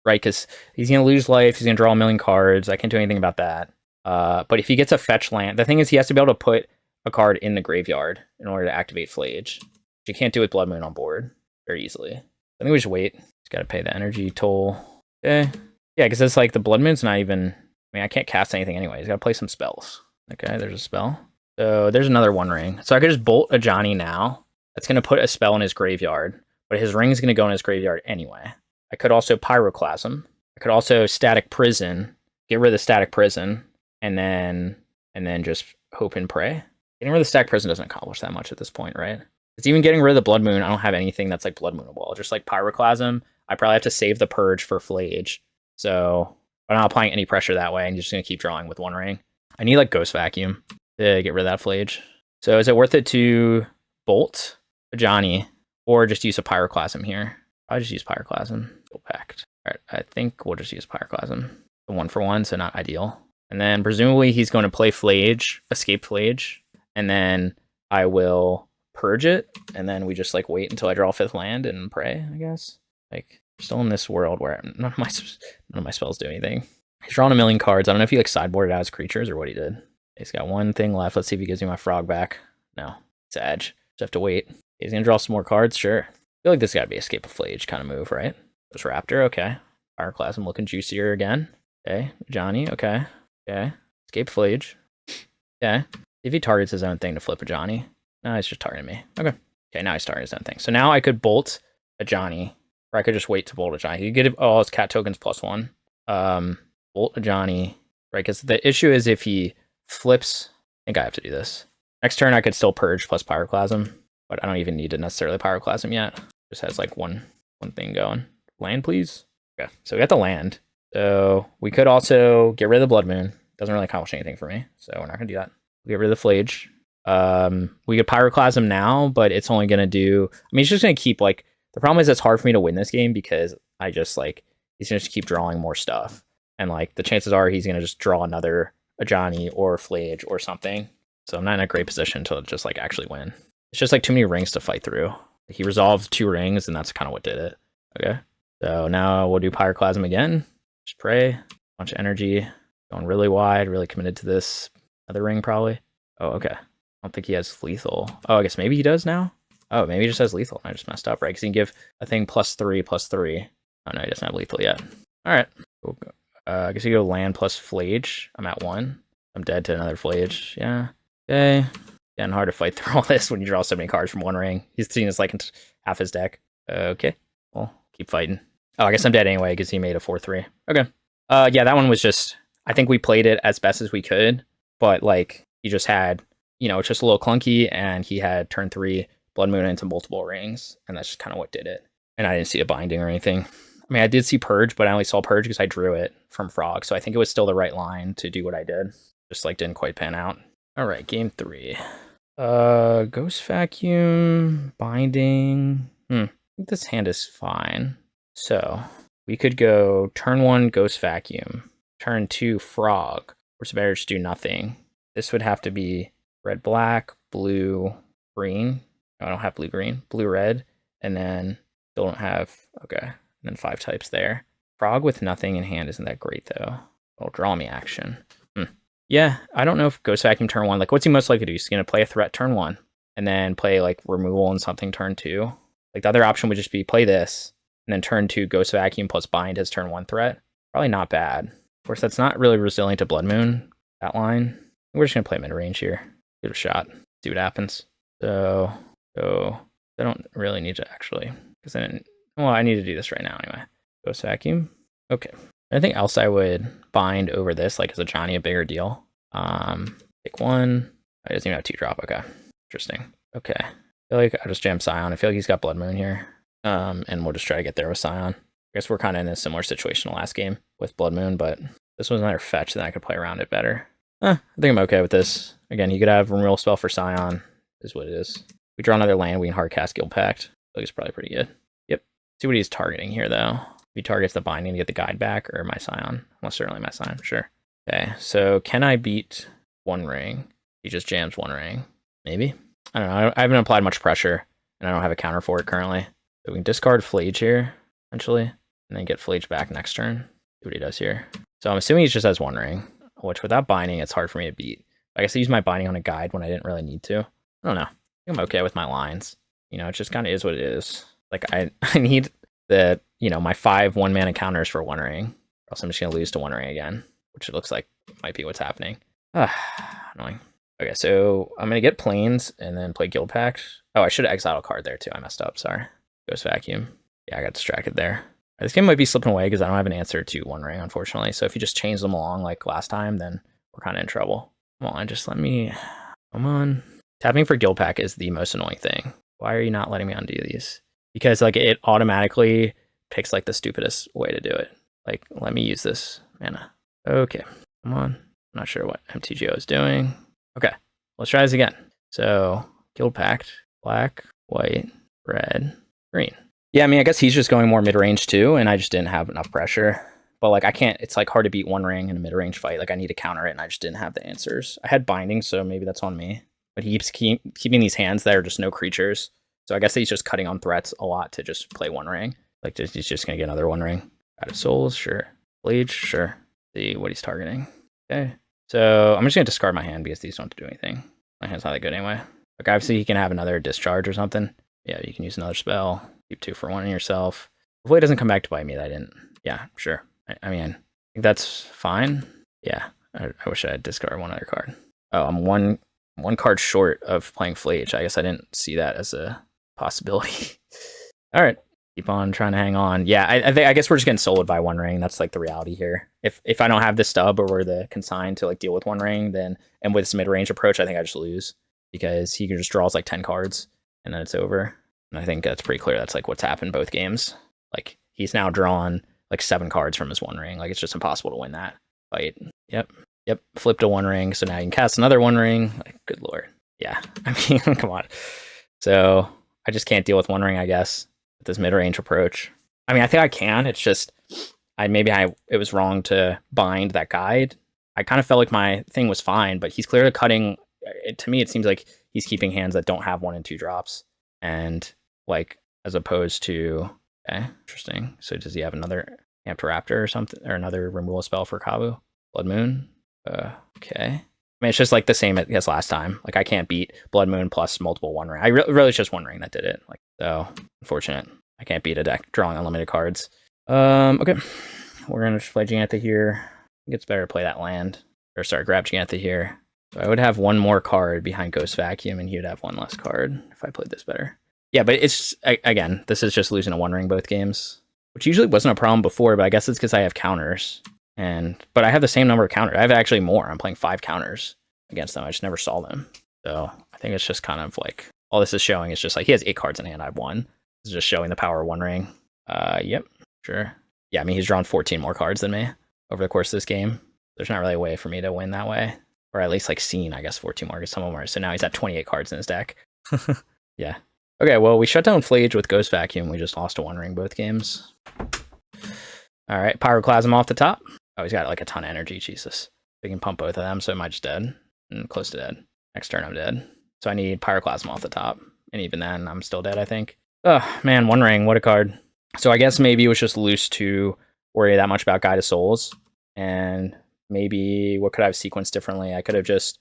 [SPEAKER 1] Right, because he's going to lose life, he's going to draw a million cards. I can't do anything about that. But if he gets a fetch land, the thing is he has to be able to put a card in the graveyard in order to activate Phlage. Which you can't do with Blood Moon on board very easily. I think we just wait. Just got to pay the energy toll. Yeah, because it's like the Blood Moon's not even... I mean, I can't cast anything anyway. He's got to play some spells. Okay, there's a spell. So there's another One Ring. So I could just bolt a Johnny now. That's going to put a spell in his graveyard. But his ring's going to go in his graveyard anyway. I could also Pyroclasm. I could also Static Prison. Get rid of the Static Prison. And then just hope and pray. Getting rid of the Static Prison doesn't accomplish that much at this point, right? It's even getting rid of the Blood Moon. I don't have anything that's like Blood Moonable. Just like Pyroclasm. I probably have to save the Purge for Phlage. So I'm not applying any pressure that way. I'm just going to keep drawing with One Ring. I need like Ghost Vacuum to get rid of that Phlage. So is it worth it to bolt a Johnny or just use a Pyroclasm here? I'll just use Pyroclasm. Guildpact. All right, I think we'll just use Pyroclasm. 1-for-1, so not ideal. And then presumably he's going to play Phlage, escape Phlage, and then I will purge it, and then we just like wait until I draw a 5th land and pray, I guess. Like, still in this world where none of my spells do anything. He's drawn a million cards. I don't know if he like sideboarded out his creatures or what he did. He's got one thing left. Let's see if he gives me my Frog back. No, it's Edge. Just have to wait. He's gonna draw some more cards, sure. I feel like this gotta be escape of Phlage kind of move, right? There's Raptor, okay. Pyroclasm looking juicier again. Okay, Johnny, okay. Okay, escape Phlage. Okay, if he targets his own thing to flip a Johnny. No, he's just targeting me. Okay. Okay, now he's targeting his own thing. So now I could bolt a Johnny, or I could just wait to bolt a Johnny. He could get all his cat tokens +1. Bolt a Johnny, right? Because the issue is if he flips, I think I have to do this. Next turn I could still purge plus Pyroclasm, but I don't even need to necessarily Pyroclasm yet. Just has like one thing going. Land, please. Okay, so we got the land. So we could also get rid of the Blood Moon. Doesn't really accomplish anything for me, so we're not gonna do that. We'll get rid of the Phlage. We could Pyroclasm now, but it's only gonna do. I mean, it's just gonna keep like. The problem is it's hard for me to win this game because I just like he's gonna just keep drawing more stuff, and like the chances are he's gonna just draw another Ajani or Phlage or something. So I'm not in a great position to just like actually win. It's just like too many rings to fight through. He resolved 2 rings, and that's kind of what did it. Okay, so now we'll do Pyroclasm again. Just pray, bunch of energy, going really wide, really committed to this. Another ring probably. Oh, okay. I don't think he has lethal. Oh, I guess maybe he does now. Oh, maybe he just has lethal. I just messed up, right? Because he can give a thing +3/+3. Oh no, he doesn't have lethal yet. All right. Cool. I guess you go land plus Phlage. I'm at 1. I'm dead to another Phlage. Yeah. Okay. Getting hard to fight through all this when you draw so many cards from one ring. He's seen this like half his deck. Okay. Well, keep fighting. Oh, I guess I'm dead anyway because he made a 4/3. Okay. Yeah, that one was just. I think we played it as best as we could, but like he just had, it's just a little clunky, and he had turn 3 Blood Moon into multiple rings, and that's just kind of what did it. And I didn't see a binding or anything. I mean, I did see Purge, but I only saw Purge because I drew it from Frog, so I think it was still the right line to do what I did. Just like didn't quite pan out. All right, game 3. Ghost Vacuum, Binding. I think this hand is fine. So we could go turn 1 Ghost Vacuum, turn 2 Frog, or better just do nothing. This would have to be red, black, blue, green. No, I don't have blue, green, blue, red, and then still don't have, okay, and then 5 types there. Frog with nothing in hand isn't that great though. It'll draw me action. Yeah, I don't know if Ghost Vacuum turn 1, like what's he most likely to do? He's going to play a threat turn 1 and then play like removal and something turn 2. Like the other option would just be play this and then turn 2 Ghost Vacuum plus bind his turn 1 threat. Probably not bad. Of course, that's not really resilient to Blood Moon, that line. We're just going to play mid-range here. Give it a shot. See what happens. So I don't really need to actually, because I need to do this right now anyway. Ghost Vacuum. Okay. Anything else I would bind over this, like is a Johnny a bigger deal? Take 1. I doesn't even have 2 drop. Okay. Interesting. Okay. I feel like I just jam Scion. I feel like he's got Blood Moon here. And we'll just try to get there with Scion. I guess we're kind of in a similar situation the last game with Blood Moon, but this was another fetch, then I could play around it better. I think I'm okay with this. Again, you could have removal spell for Scion, is what it is. We draw another land, we can hardcast Guildpact. I think it's probably pretty good. Yep. See what he's targeting here, though. If he targets the binding to get the guide back, or my Scion. Well, certainly my Scion, sure. Okay, so can I beat 1 ring? He just jams 1 ring. Maybe? I don't know. I haven't applied much pressure, and I don't have a counter for it currently. So we can discard Phlage here, eventually, and then get Phlage back next turn. See what he does here. So I'm assuming he just has 1 ring, which without binding, it's hard for me to beat. I guess I used my binding on a guide when I didn't really need to. I don't know. I think I'm okay with my lines. It just kind of is what it is. Like, I need the, my 5 1-mana counters for 1 ring, or else I'm just going to lose to 1 ring again, which it looks like might be what's happening. Annoying. Okay, so I'm going to get Plains and then play Guildpact. Oh, I should have exiled a card there too. I messed up. Sorry. Ghost Vacuum. Yeah, I got distracted there. This game might be slipping away because I don't have an answer to 1 ring, unfortunately. So if you just change them along like last time, then we're kind of in trouble. Come on, just let me... Come on. Tapping for Guildpact is the most annoying thing. Why are you not letting me undo these? Because like it automatically picks like the stupidest way to do it. Like, let me use this mana. Okay, come on. I'm not sure what MTGO is doing. Okay, let's try this again. So, Guildpact, black, white, red, green. Yeah, I mean, I guess he's just going more mid-range too, and I just didn't have enough pressure. But like, I can't, it's like hard to beat 1 ring in a mid-range fight. Like, I need to counter it, and I just didn't have the answers. I had binding, so maybe that's on me. But he keeps keeping these hands that are just no creatures. So I guess he's just cutting on threats a lot to just play 1 ring. Like, he's just going to get another 1 ring. Out of Souls, sure. Phlage, sure. See what he's targeting. Okay. So I'm just going to discard my hand because these don't do anything. My hand's not that good anyway. Like, obviously, he can have another discharge or something. Yeah, you can use another spell. Keep 2 for 1 on yourself. Hopefully it doesn't come back to bite me that I didn't. Yeah, sure. I mean, I think that's fine. Yeah, I wish I had discarded 1 other card. Oh, I'm 1 1 card short of playing Phlage. I guess I didn't see that as a possibility. All right, keep on trying to hang on. Yeah, I guess we're just getting soloed by One Ring. That's like the reality here. If I don't have the stub or the consign to like deal with One Ring, then and with this mid range approach, I think I just lose because he just draws like 10 cards and then it's over. And I think that's pretty clear. That's like what's happened both games. Like he's now drawn like 7 cards from his One Ring. Like it's just impossible to win that fight. Yep. Flipped a One Ring, so now you can cast another One Ring. Like, good lord. Yeah. I mean, come on. So I just can't deal with One Ring, I guess, with this mid-range approach. I mean, I think I can. It's just it was wrong to bind that guide. I kind of felt like my thing was fine, but he's clearly cutting. To me, it seems like he's keeping hands that don't have 1 and 2 drops, and like as opposed to okay, interesting. So does he have another Amped Raptor or something, or another removal spell for Kavu? Blood Moon. Okay. I mean, it's just like the same as last time. Like I can't beat Blood Moon plus multiple One Ring. Really it's just One Ring that did it. Like so, unfortunate. I can't beat a deck drawing unlimited cards. Okay. We're gonna just play Jegantha here. I think it's better to play that land. Or sorry, grab Jegantha here. So I would have 1 more card behind Ghost Vacuum, and he would have 1 less card if I played this better. Yeah, but it's again, this is just losing a One Ring both games, which usually wasn't a problem before, but I guess it's because I have counters. But I have the same number of counters. I have actually more. I'm playing 5 counters against them. I just never saw them. So I think it's just kind of like all this is showing is just like he has 8 cards in hand. I have 1. It's just showing the power of One Ring. Yep, sure. Yeah, I mean he's drawn 14 more cards than me over the course of this game. There's not really a way for me to win that way, or at least like seen, I guess 14 more because some of them are. So now he's at 28 cards in his deck. Yeah. Okay, well we shut down Phlage with Ghost Vacuum. We just lost a One Ring both games. All right, Pyroclasm off the top. Oh, he's got like a ton of energy, Jesus. We can pump both of them, so am I just dead? Close to dead. Next turn, I'm dead. So I need Pyroclasm off the top. And even then, I'm still dead, I think. Oh, man, One Ring, what a card. So I guess maybe it was just loose to worry that much about Guide of Souls. And maybe, what could I have sequenced differently? I could have just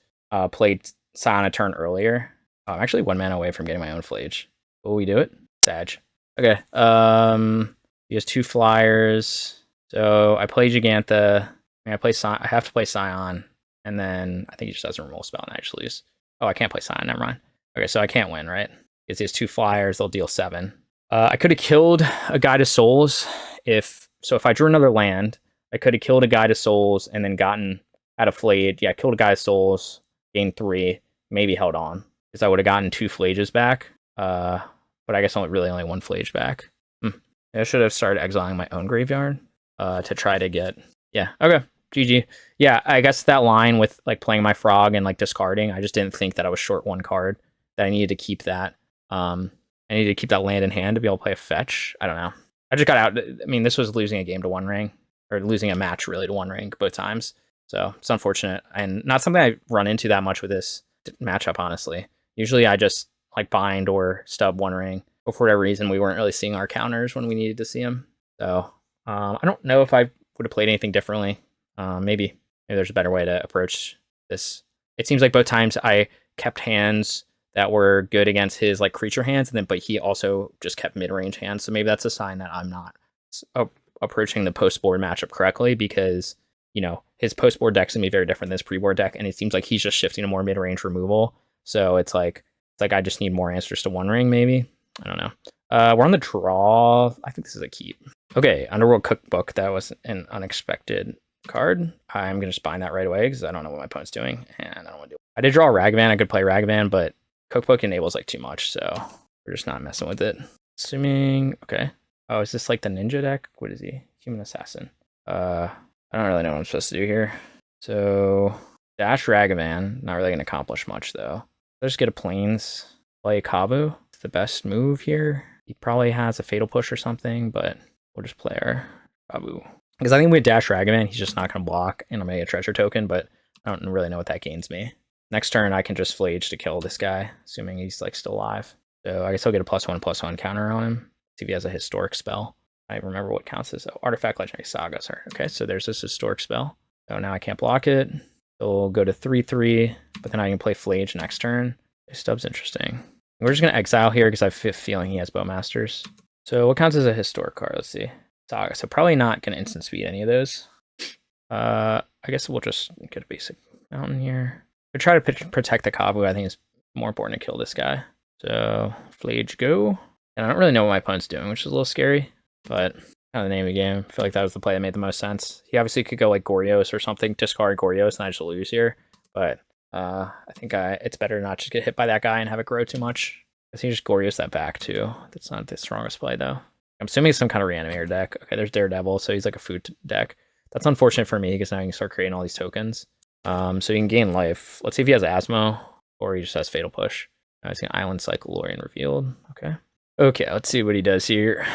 [SPEAKER 1] played Scion a turn earlier. Oh, I'm actually 1 mana away from getting my own Phlage. Will we do it? Sag. Okay, he has 2 flyers. So I play Jegantha. I mean, I have to play Scion, and then I think he just has a removal spell, and I just lose. Oh, I can't play Scion. Never mind. Okay, so I can't win, right? Because he has 2 flyers. They'll deal 7. I could have killed a Guide of Souls if I drew another land. I could have killed a Guide of Souls and then gotten out of Phlage. Yeah, killed a Guide of Souls, gained 3, maybe held on because I would have gotten 2 Phlages back. But I guess only 1 Phlage back. I should have started exiling my own graveyard. To try to get, yeah, okay, GG. Yeah, I guess that line with like playing my frog and like discarding, I just didn't think that I was short 1 card, that I needed to keep that. I needed to keep that land in hand to be able to play a fetch. I don't know. I just got out. I mean, this was losing a game to One Ring, or losing a match really to One Ring both times. So it's unfortunate and not something I run into that much with this matchup, honestly. Usually I just like bind or stub One Ring, but for whatever reason, we weren't really seeing our counters when we needed to see them. So I don't know if I would have played anything differently. Maybe there's a better way to approach this. It seems like both times I kept hands that were good against his like creature hands, but he also just kept mid-range hands. So maybe that's a sign that I'm not approaching the post-board matchup correctly, because his post-board deck's gonna be very different than his pre-board deck, and it seems like he's just shifting to more mid-range removal. So it's like I just need more answers to One Ring, maybe. I don't know. We're on the draw. I think this is a keep. Okay, Underworld Cookbook. That was an unexpected card. I'm going to just bind that right away because I don't know what my opponent's doing, and I don't want to do it. I did draw Ragavan. I could play Ragavan, but Cookbook enables like too much, so we're just not messing with it. Assuming, okay. Oh, is this like the ninja deck? What is he? Human Assassin. I don't really know what I'm supposed to do here. So, dash Ragavan. Not really going to accomplish much, though. Let's just get a Plains. Play Kavu. It's the best move here. He probably has a Fatal Push or something, but we'll just play our Kavu. Because I think with dash Ragavan, he's just not going to block, and I'm going to get a treasure token, but I don't really know what that gains me. Next turn, I can just Phlage to kill this guy, assuming he's like still alive. So I guess I'll get a +1/+1 counter on him. See if he has a historic spell. I remember what counts as Artifact Legendary Saga. Sorry. Okay, so there's this historic spell. So now I can't block it. So we'll go to 3/3, but then I can play Phlage next turn. Stub's interesting. We're just going to exile here because I have a feeling he has Bowmasters. So what counts as a historic card? Let's see. Saga. So probably not going to instant speed any of those. I guess we'll just get a basic mountain here. To try to protect the Kavu, I think it's more important to kill this guy. So Phlage go. And I don't really know what my opponent's doing, which is a little scary, but kind of the name of the game. I feel like that was the play that made the most sense. He obviously could go like Gorios or something, discard Gorios, and I just lose here. But I think it's better to not just get hit by that guy and have it grow too much. I think just Gorios that back too. That's not the strongest play though. I'm assuming it's some kind of reanimator deck. Okay, there's Daredevil, so he's like a food deck. That's unfortunate for me because now you can start creating all these tokens. So you can gain life. Let's see if he has Asmo or he just has Fatal Push. He's got Island Cycle, Lorien revealed. Okay. Okay, let's see what he does here.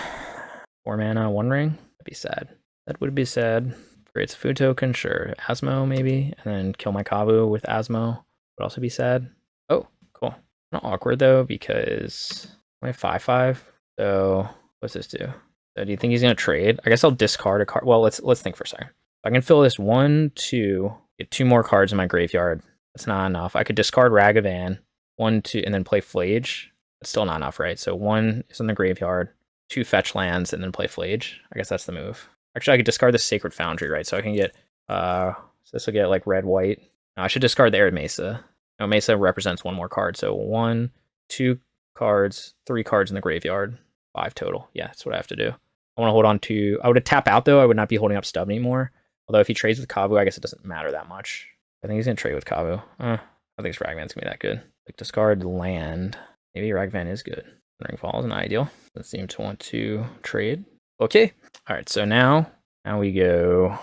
[SPEAKER 1] 4 mana, 1 ring. That'd be sad. That would be sad. Creates a food token, sure. Asmo maybe, and then kill my Kavu with Asmo would also be sad. Oh, cool. Not awkward though because I have 5/5. So what's this do? So do you think he's gonna trade? I guess I'll discard a card. Well, let's think for a second. I can fill this 1, 2, get 2 more cards in my graveyard. That's not enough. I could discard Ragavan, 1, 2, and then play Phlage. That's still not enough, right? So 1 is in the graveyard, 2 fetch lands, and then play Phlage. I guess that's the move. Actually, I could discard the Sacred Foundry, right? So I can get, so this will get like red, white. No, I should discard the Arid Mesa. No, Mesa represents 1 more card. So 1, 2 cards, 3 cards in the graveyard, 5 total. Yeah, that's what I have to do. I want to hold on to, I would tap out though. I would not be holding up Stub anymore. Although if he trades with Kavu, I guess it doesn't matter that much. I think he's going to trade with Kavu. I think his Ragavan's going to be that good. Like discard land. Maybe Ragavan is good. Ring Fall isn't ideal. Doesn't seem to want to trade. Okay. All right. So now we go.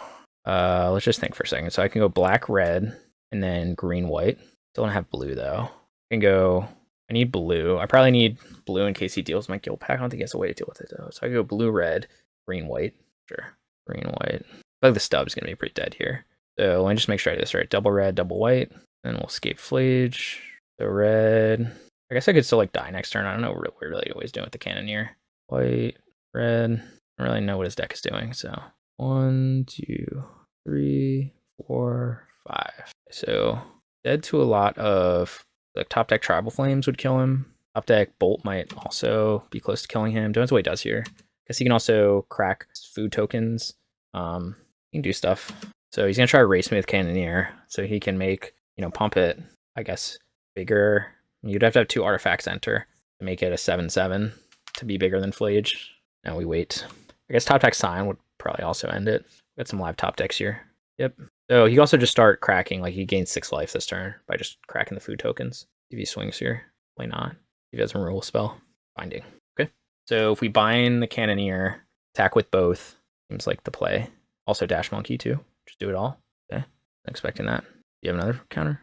[SPEAKER 1] Let's just think for a second. So I can go black, red, and then green, white. Still don't have blue though. I can go. I need blue. I probably need blue in case he deals my Guildpact. I don't think he has a way to deal with it though. So I can go blue, red, green, white. Sure. Green, white. I feel like the Stub's gonna be pretty dead here. So let me just make sure I do this right. Double red, double white. Then we'll escape Phlage. So red. I guess I could still like die next turn. I don't know what we're really always doing with the Cannoneer. White, red. I don't really know what his deck is doing. So 1, 2, 3, 4, 5. So dead to a lot of like top deck Tribal Flames would kill him. Top deck Bolt might also be close to killing him. Don't know what he does here. Guess he can also crack food tokens. He can do stuff. So he's gonna try to race me with Cannoneer so he can make, pump it, I guess, bigger. You'd have to have 2 artifacts enter to make it a 7/7 to be bigger than Phlage. Now we wait. I guess top deck Scion would probably also end it. Got some live top decks here. Yep. So he can also just start cracking, like he gains 6 life this turn by just cracking the food tokens. If he swings here, why not? If he has a removal spell, binding. Okay. So if we bind the Cannoneer, attack with both, seems like the play. Also Dash Monkey too. Just do it all. Okay. Expecting that. You have another counter?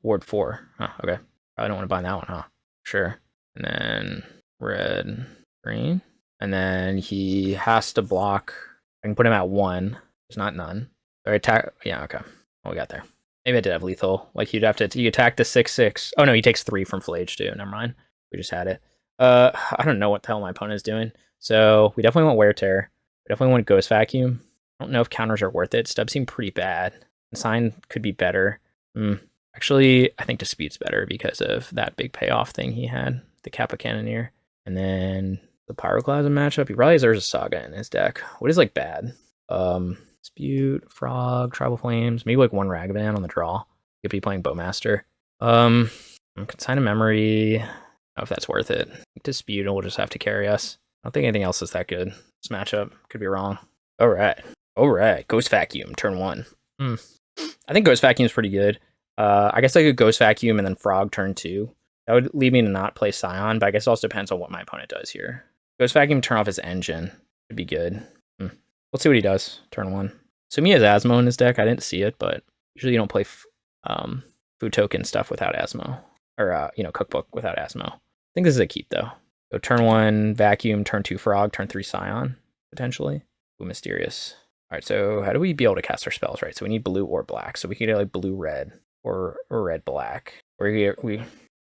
[SPEAKER 1] Ward 4. Huh, okay. Probably don't want to bind that one, huh? Sure. And then red, green. And then he has to block. I can put him at 1. There's not none. Or attack. Yeah, okay. What we got there? Maybe I did have lethal. Like you attack the 6/6. Oh no, he takes 3 from Phlage too. Never mind. We just had it. I don't know what the hell my opponent is doing. So we definitely want Wear Tear. We definitely want Ghost Vacuum. I don't know if counters are worth it. Stubs seem pretty bad. Consign could be better. Actually, I think Dispute's better because of that big payoff thing he had, the Kappa Cannoneer. And then the Pyroclasm matchup, he probably has Urza Saga in his deck. What is like bad? Dispute, Frog, Tribal Flames, maybe like 1 Ragavan on the draw. He could be playing Bowmaster. Consign of Memory. I don't know if that's worth it. Dispute will just have to carry us. I don't think anything else is that good. This matchup could be wrong. All right. Ghost Vacuum, turn 1. I think Ghost Vacuum is pretty good. I guess I could Ghost Vacuum and then Frog turn 2. That would lead me to not play Scion, but I guess it also depends on what my opponent does here. Ghost Vacuum, turn off his engine. Could be good. Let's see what he does. Turn 1. So he has Asmo in his deck. I didn't see it, but usually you don't play food token stuff without Asmo. Or, cookbook without Asmo. I think this is a keep, though. So turn 1, Vacuum, turn 2, Frog, turn 3, Scion, potentially. Ooh, mysterious. All right, so how do we be able to cast our spells, right? So we need blue or black. So we can get like blue-red or red-black. Or we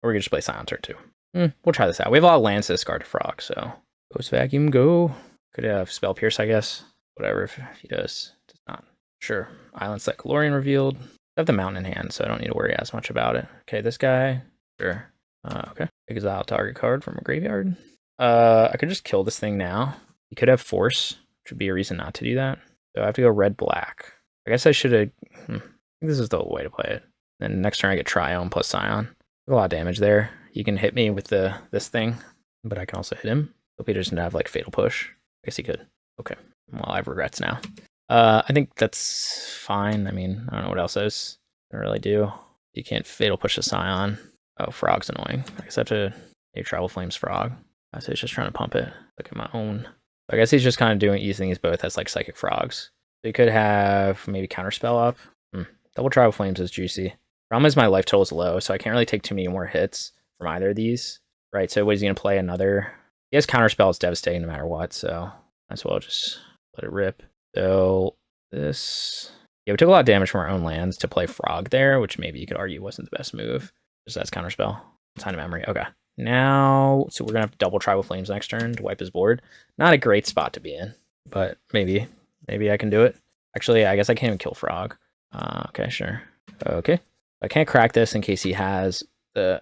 [SPEAKER 1] could just play Scion turn 2. We'll try this out. We have a lot of lands to discard to Frog, so Ghost Vacuum, go. Could have Spell Pierce, I guess. Whatever, if he does not. Sure. Island Cycle Lorien revealed. I have the mountain in hand, so I don't need to worry as much about it. Okay, this guy. Sure. Okay. Exile target card from a graveyard. I could just kill this thing now. He could have Force, which would be a reason not to do that. So I have to go red-black. I guess I should have... I think this is the way to play it. Then next turn I get Triome plus Scion. A lot of damage there. He can hit me with this thing, but I can also hit him. Hope he doesn't have like Fatal Push. I guess he could. Okay. Well, I have regrets now. I think that's fine. I mean, I don't know what else is. I don't really do. You can't Fatal Push the Scion. Oh, Frog's annoying. I guess I have to maybe Tribal Flames Frog. So he's just trying to pump it. Look at my own. I guess he's just kind of using these both as like Psychic Frogs. So you could have maybe Counterspell up. Double Tribal Flames is juicy. Problem is my life total is low, so I can't really take too many more hits from either of these. Right, so what is he going to play? Another... He has Counterspell, it's devastating no matter what, so might as well just let it rip. So this... Yeah, we took a lot of damage from our own lands to play Frog there, which maybe you could argue wasn't the best move. Just as Counterspell. Sign of Memory. Okay. Now, so we're going to have double Tribal Flames next turn to wipe his board. Not a great spot to be in, but maybe I can do it. Actually, I guess I can't even kill Frog. Okay, sure. Okay. I can't crack this in case he has the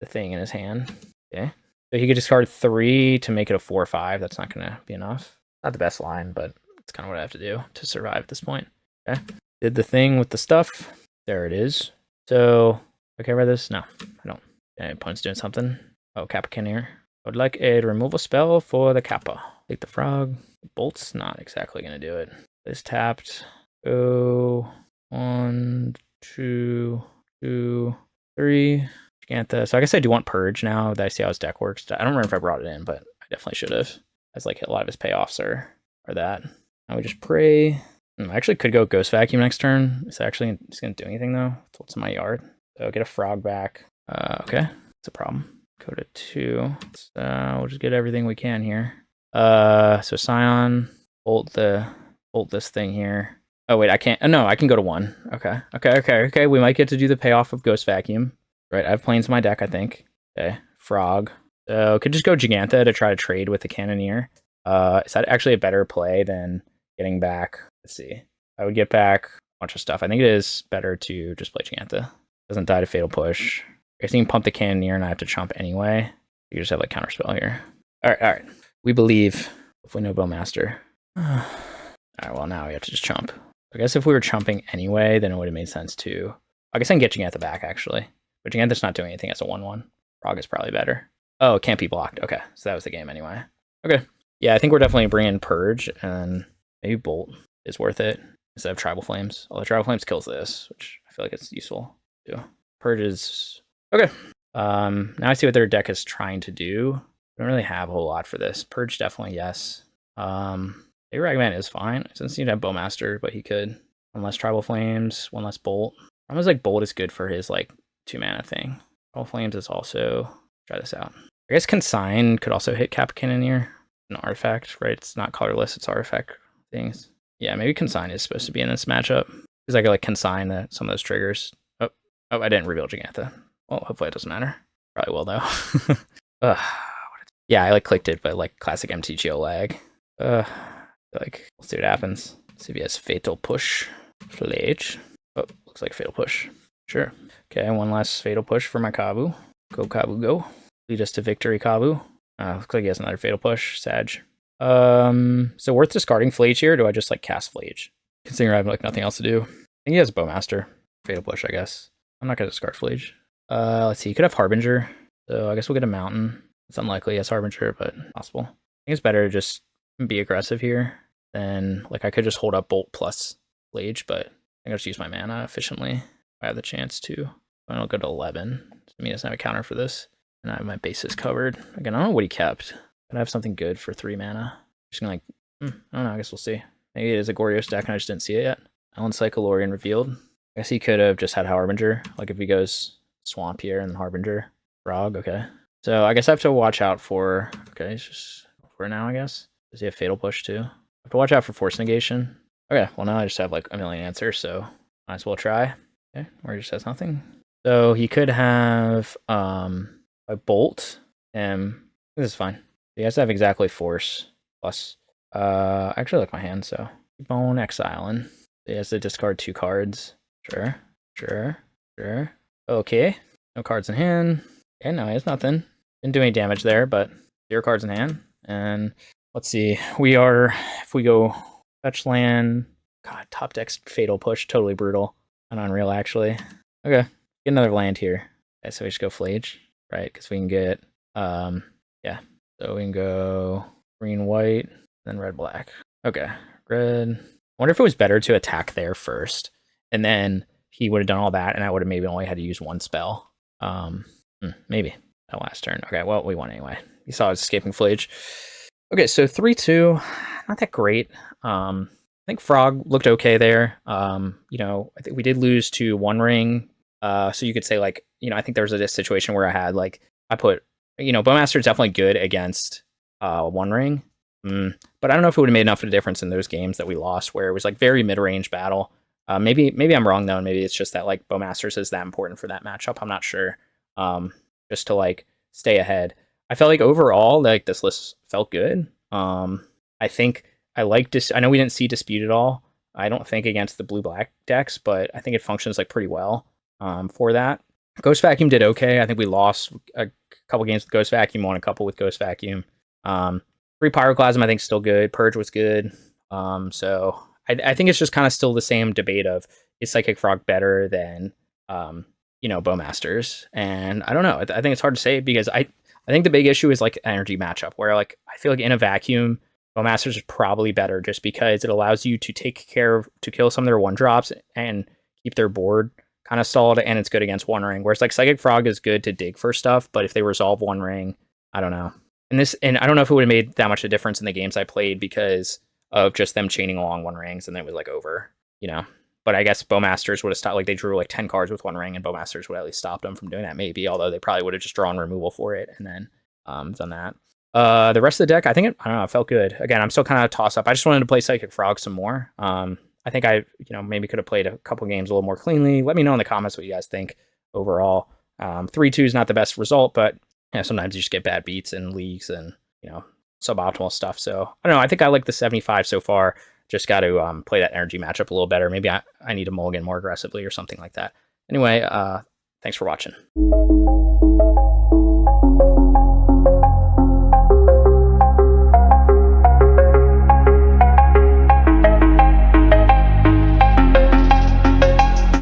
[SPEAKER 1] thing in his hand. Okay. So he could discard 3 to make it a 4/5. That's not going to be enough. Not the best line, but it's kind of what I have to do to survive at this point. Okay. Did the thing with the stuff. There it is. So, okay, read this? No, I don't. Okay, opponent's doing something. Oh, Kappa Cannoneer. I would like a removal spell for the Kappa. Take the Frog. Bolt's not exactly going to do it. It's tapped. Go 1, 2, 3. Jegantha. So I guess I do want Purge now that I see how his deck works. I don't remember if I brought it in, but I definitely should have. As like a lot of his payoffs are that. Now we just pray. I actually could go Ghost Vacuum next turn. It's actually just going to do anything though. That's what's in my yard. So get a Frog back. Okay, that's a problem. Go to 2. We'll just get everything we can here. So Scion, bolt this thing here. Oh wait, I can't. Oh, no, I can go to 1. Okay. We might get to do the payoff of Ghost Vacuum. Right, I have planes in my deck, I think. Okay, Frog. So could just go Jegantha to try to trade with the Cannoneer. Is that actually a better play than getting back? Let's see. I would get back a bunch of stuff. I think it is better to just play Jegantha. Doesn't die to Fatal Push. I guess you can pump the Cannoneer and I have to chump anyway. You just have like Counterspell here. All right. We believe. If we know Bowmaster. All right, well now we have to just chump. I guess if we were chumping anyway, then it would have made sense too. I guess I can get Jegantha back actually. But Jegantha's not doing anything as a 1/1. Frog is probably better. Oh, it can't be blocked. Okay, so that was the game anyway. Okay. Yeah, I think we're definitely bringing Purge, and maybe Bolt is worth it instead of Tribal Flames. Although Tribal Flames kills this, which I feel like it's useful too. Purge is... Okay. Now I see what their deck is trying to do. I don't really have a whole lot for this. Purge definitely, yes. Maybe Ragavan is fine. It doesn't seem to have Bowmaster, but he could. 1 less Tribal Flames, 1 less Bolt. Almost like Bolt is good for his like 2-mana thing. Tribal Flames is also... Try this out. I guess Consign could also hit Kappa Cannoneer. An artifact, right? It's not colorless, it's artifact things. Yeah, maybe Consign is supposed to be in this matchup. Because I could like consign some of those triggers. Oh, I didn't reveal Jegantha. Well, hopefully it doesn't matter. Probably will though. Yeah, I like clicked it, but like classic MTGO lag. Like, we'll see what happens. See if he has Fatal Push. Phlage. Oh, looks like Fatal Push. Sure. Okay, 1 less Fatal Push for my Kavu. Go Kavu, go. Lead us to victory, Kavu. Looks like he has another Fatal Push. Sag. So worth discarding Phlage here, or do I just like cast Phlage? Considering I have like nothing else to do. I think he has Bowmaster. Fatal Push, I guess. I'm not gonna discard Phlage. Let's see, he could have Harbinger. So I guess we'll get a Mountain. It's unlikely he has Harbinger, but possible. I think it's better to just be aggressive here. Then like I could just hold up Bolt plus Phlage, but I think I'll just use my mana efficiently if I have the chance to. I'll go to 11. I mean, it doesn't have a counter for this. And I have my bases covered. Again, I don't know what he kept. But I have something good for 3 mana. Just gonna like, I don't know, I guess we'll see. Maybe it is a Gorgios deck and I just didn't see it yet. Alan Cyclorian revealed. I guess he could have just had Harbinger. Like if he goes Swamp here and Harbinger. Frog, okay. So I guess I have to watch out for, okay, it's just for now, I guess. Does he have Fatal Push too? I have to watch out for Force Negation. Okay, well now I just have like a million answers, so might as well try. Okay, or he just has nothing. So he could have a Bolt. This is fine. He has to have exactly Force plus. I actually like my hand, so keep on exiling. He has to discard 2 cards. Sure. Okay. No cards in hand. Okay, no, he has nothing. Didn't do any damage there, but 0 cards in hand. And let's see. If we go fetch land. God, top deck's Fatal Push, totally brutal. And Unreal, actually. Okay, get another land here. Okay, so we just go Phlage, right? Because we can get, yeah. So we can go green, white, then red, black. Okay, red. I wonder if it was better to attack there first, and then he would have done all that, and I would have maybe only had to use one spell. Maybe that last turn. Okay, well, we won anyway. You saw us escaping Phlage. Okay, so 3-2, not that great. I think Frog looked okay there. You know, I think we did lose to One Ring. So you could say, like, you know, I think there was a situation where I had, like, I put, you know, Bowmaster is definitely good against One Ring. But I don't know if it would have made enough of a difference in those games that we lost, where it was like very mid-range battle. Maybe I'm wrong though, and maybe it's just that like Bowmasters is that important for that matchup. I'm not sure. Just to like stay ahead. I felt like overall, like this list felt good. I think I like I know we didn't see Dispute at all. I don't think against the blue-black decks, but I think it functions like pretty well for that. Ghost Vacuum did okay. I think we lost a couple games with Ghost Vacuum, won a couple with Ghost Vacuum. Free Pyroclasm, I think, still good. Purge was good. So I think it's just kind of still the same debate of, is Psychic Frog better than you know, Bowmasters? And I don't know. I think it's hard to say, because I think the big issue is like energy matchup, where like I feel like in a vacuum, Bowmasters is probably better, just because it allows you to take care of, to kill some of their 1-drops and keep their board kind of stalled, and it's good against One Ring. Whereas like Psychic Frog is good to dig for stuff, but if they resolve One Ring, I don't know. And I don't know if it would have made that much of a difference in the games I played because of just them chaining along One Rings, and then it was like over, you know. But I guess Bowmasters would have stopped, like they drew like 10 cards with One Ring, and Bowmasters would at least stop them from doing that, maybe, although they probably would have just drawn removal for it and then done that. The rest of the deck, I think I don't know, it felt good. Again, I'm still kind of toss up. I just wanted to play Psychic Frog some more. I think I, you know, maybe could have played a couple games a little more cleanly. Let me know in the comments what you guys think overall. 3-2 is not the best result, but yeah, sometimes you just get bad beats and leagues and, you know, suboptimal stuff. So I don't know. I think I like the 75 so far. Just got to play that energy matchup a little better. Maybe I need to mulligan more aggressively or something like that. Anyway, thanks for watching.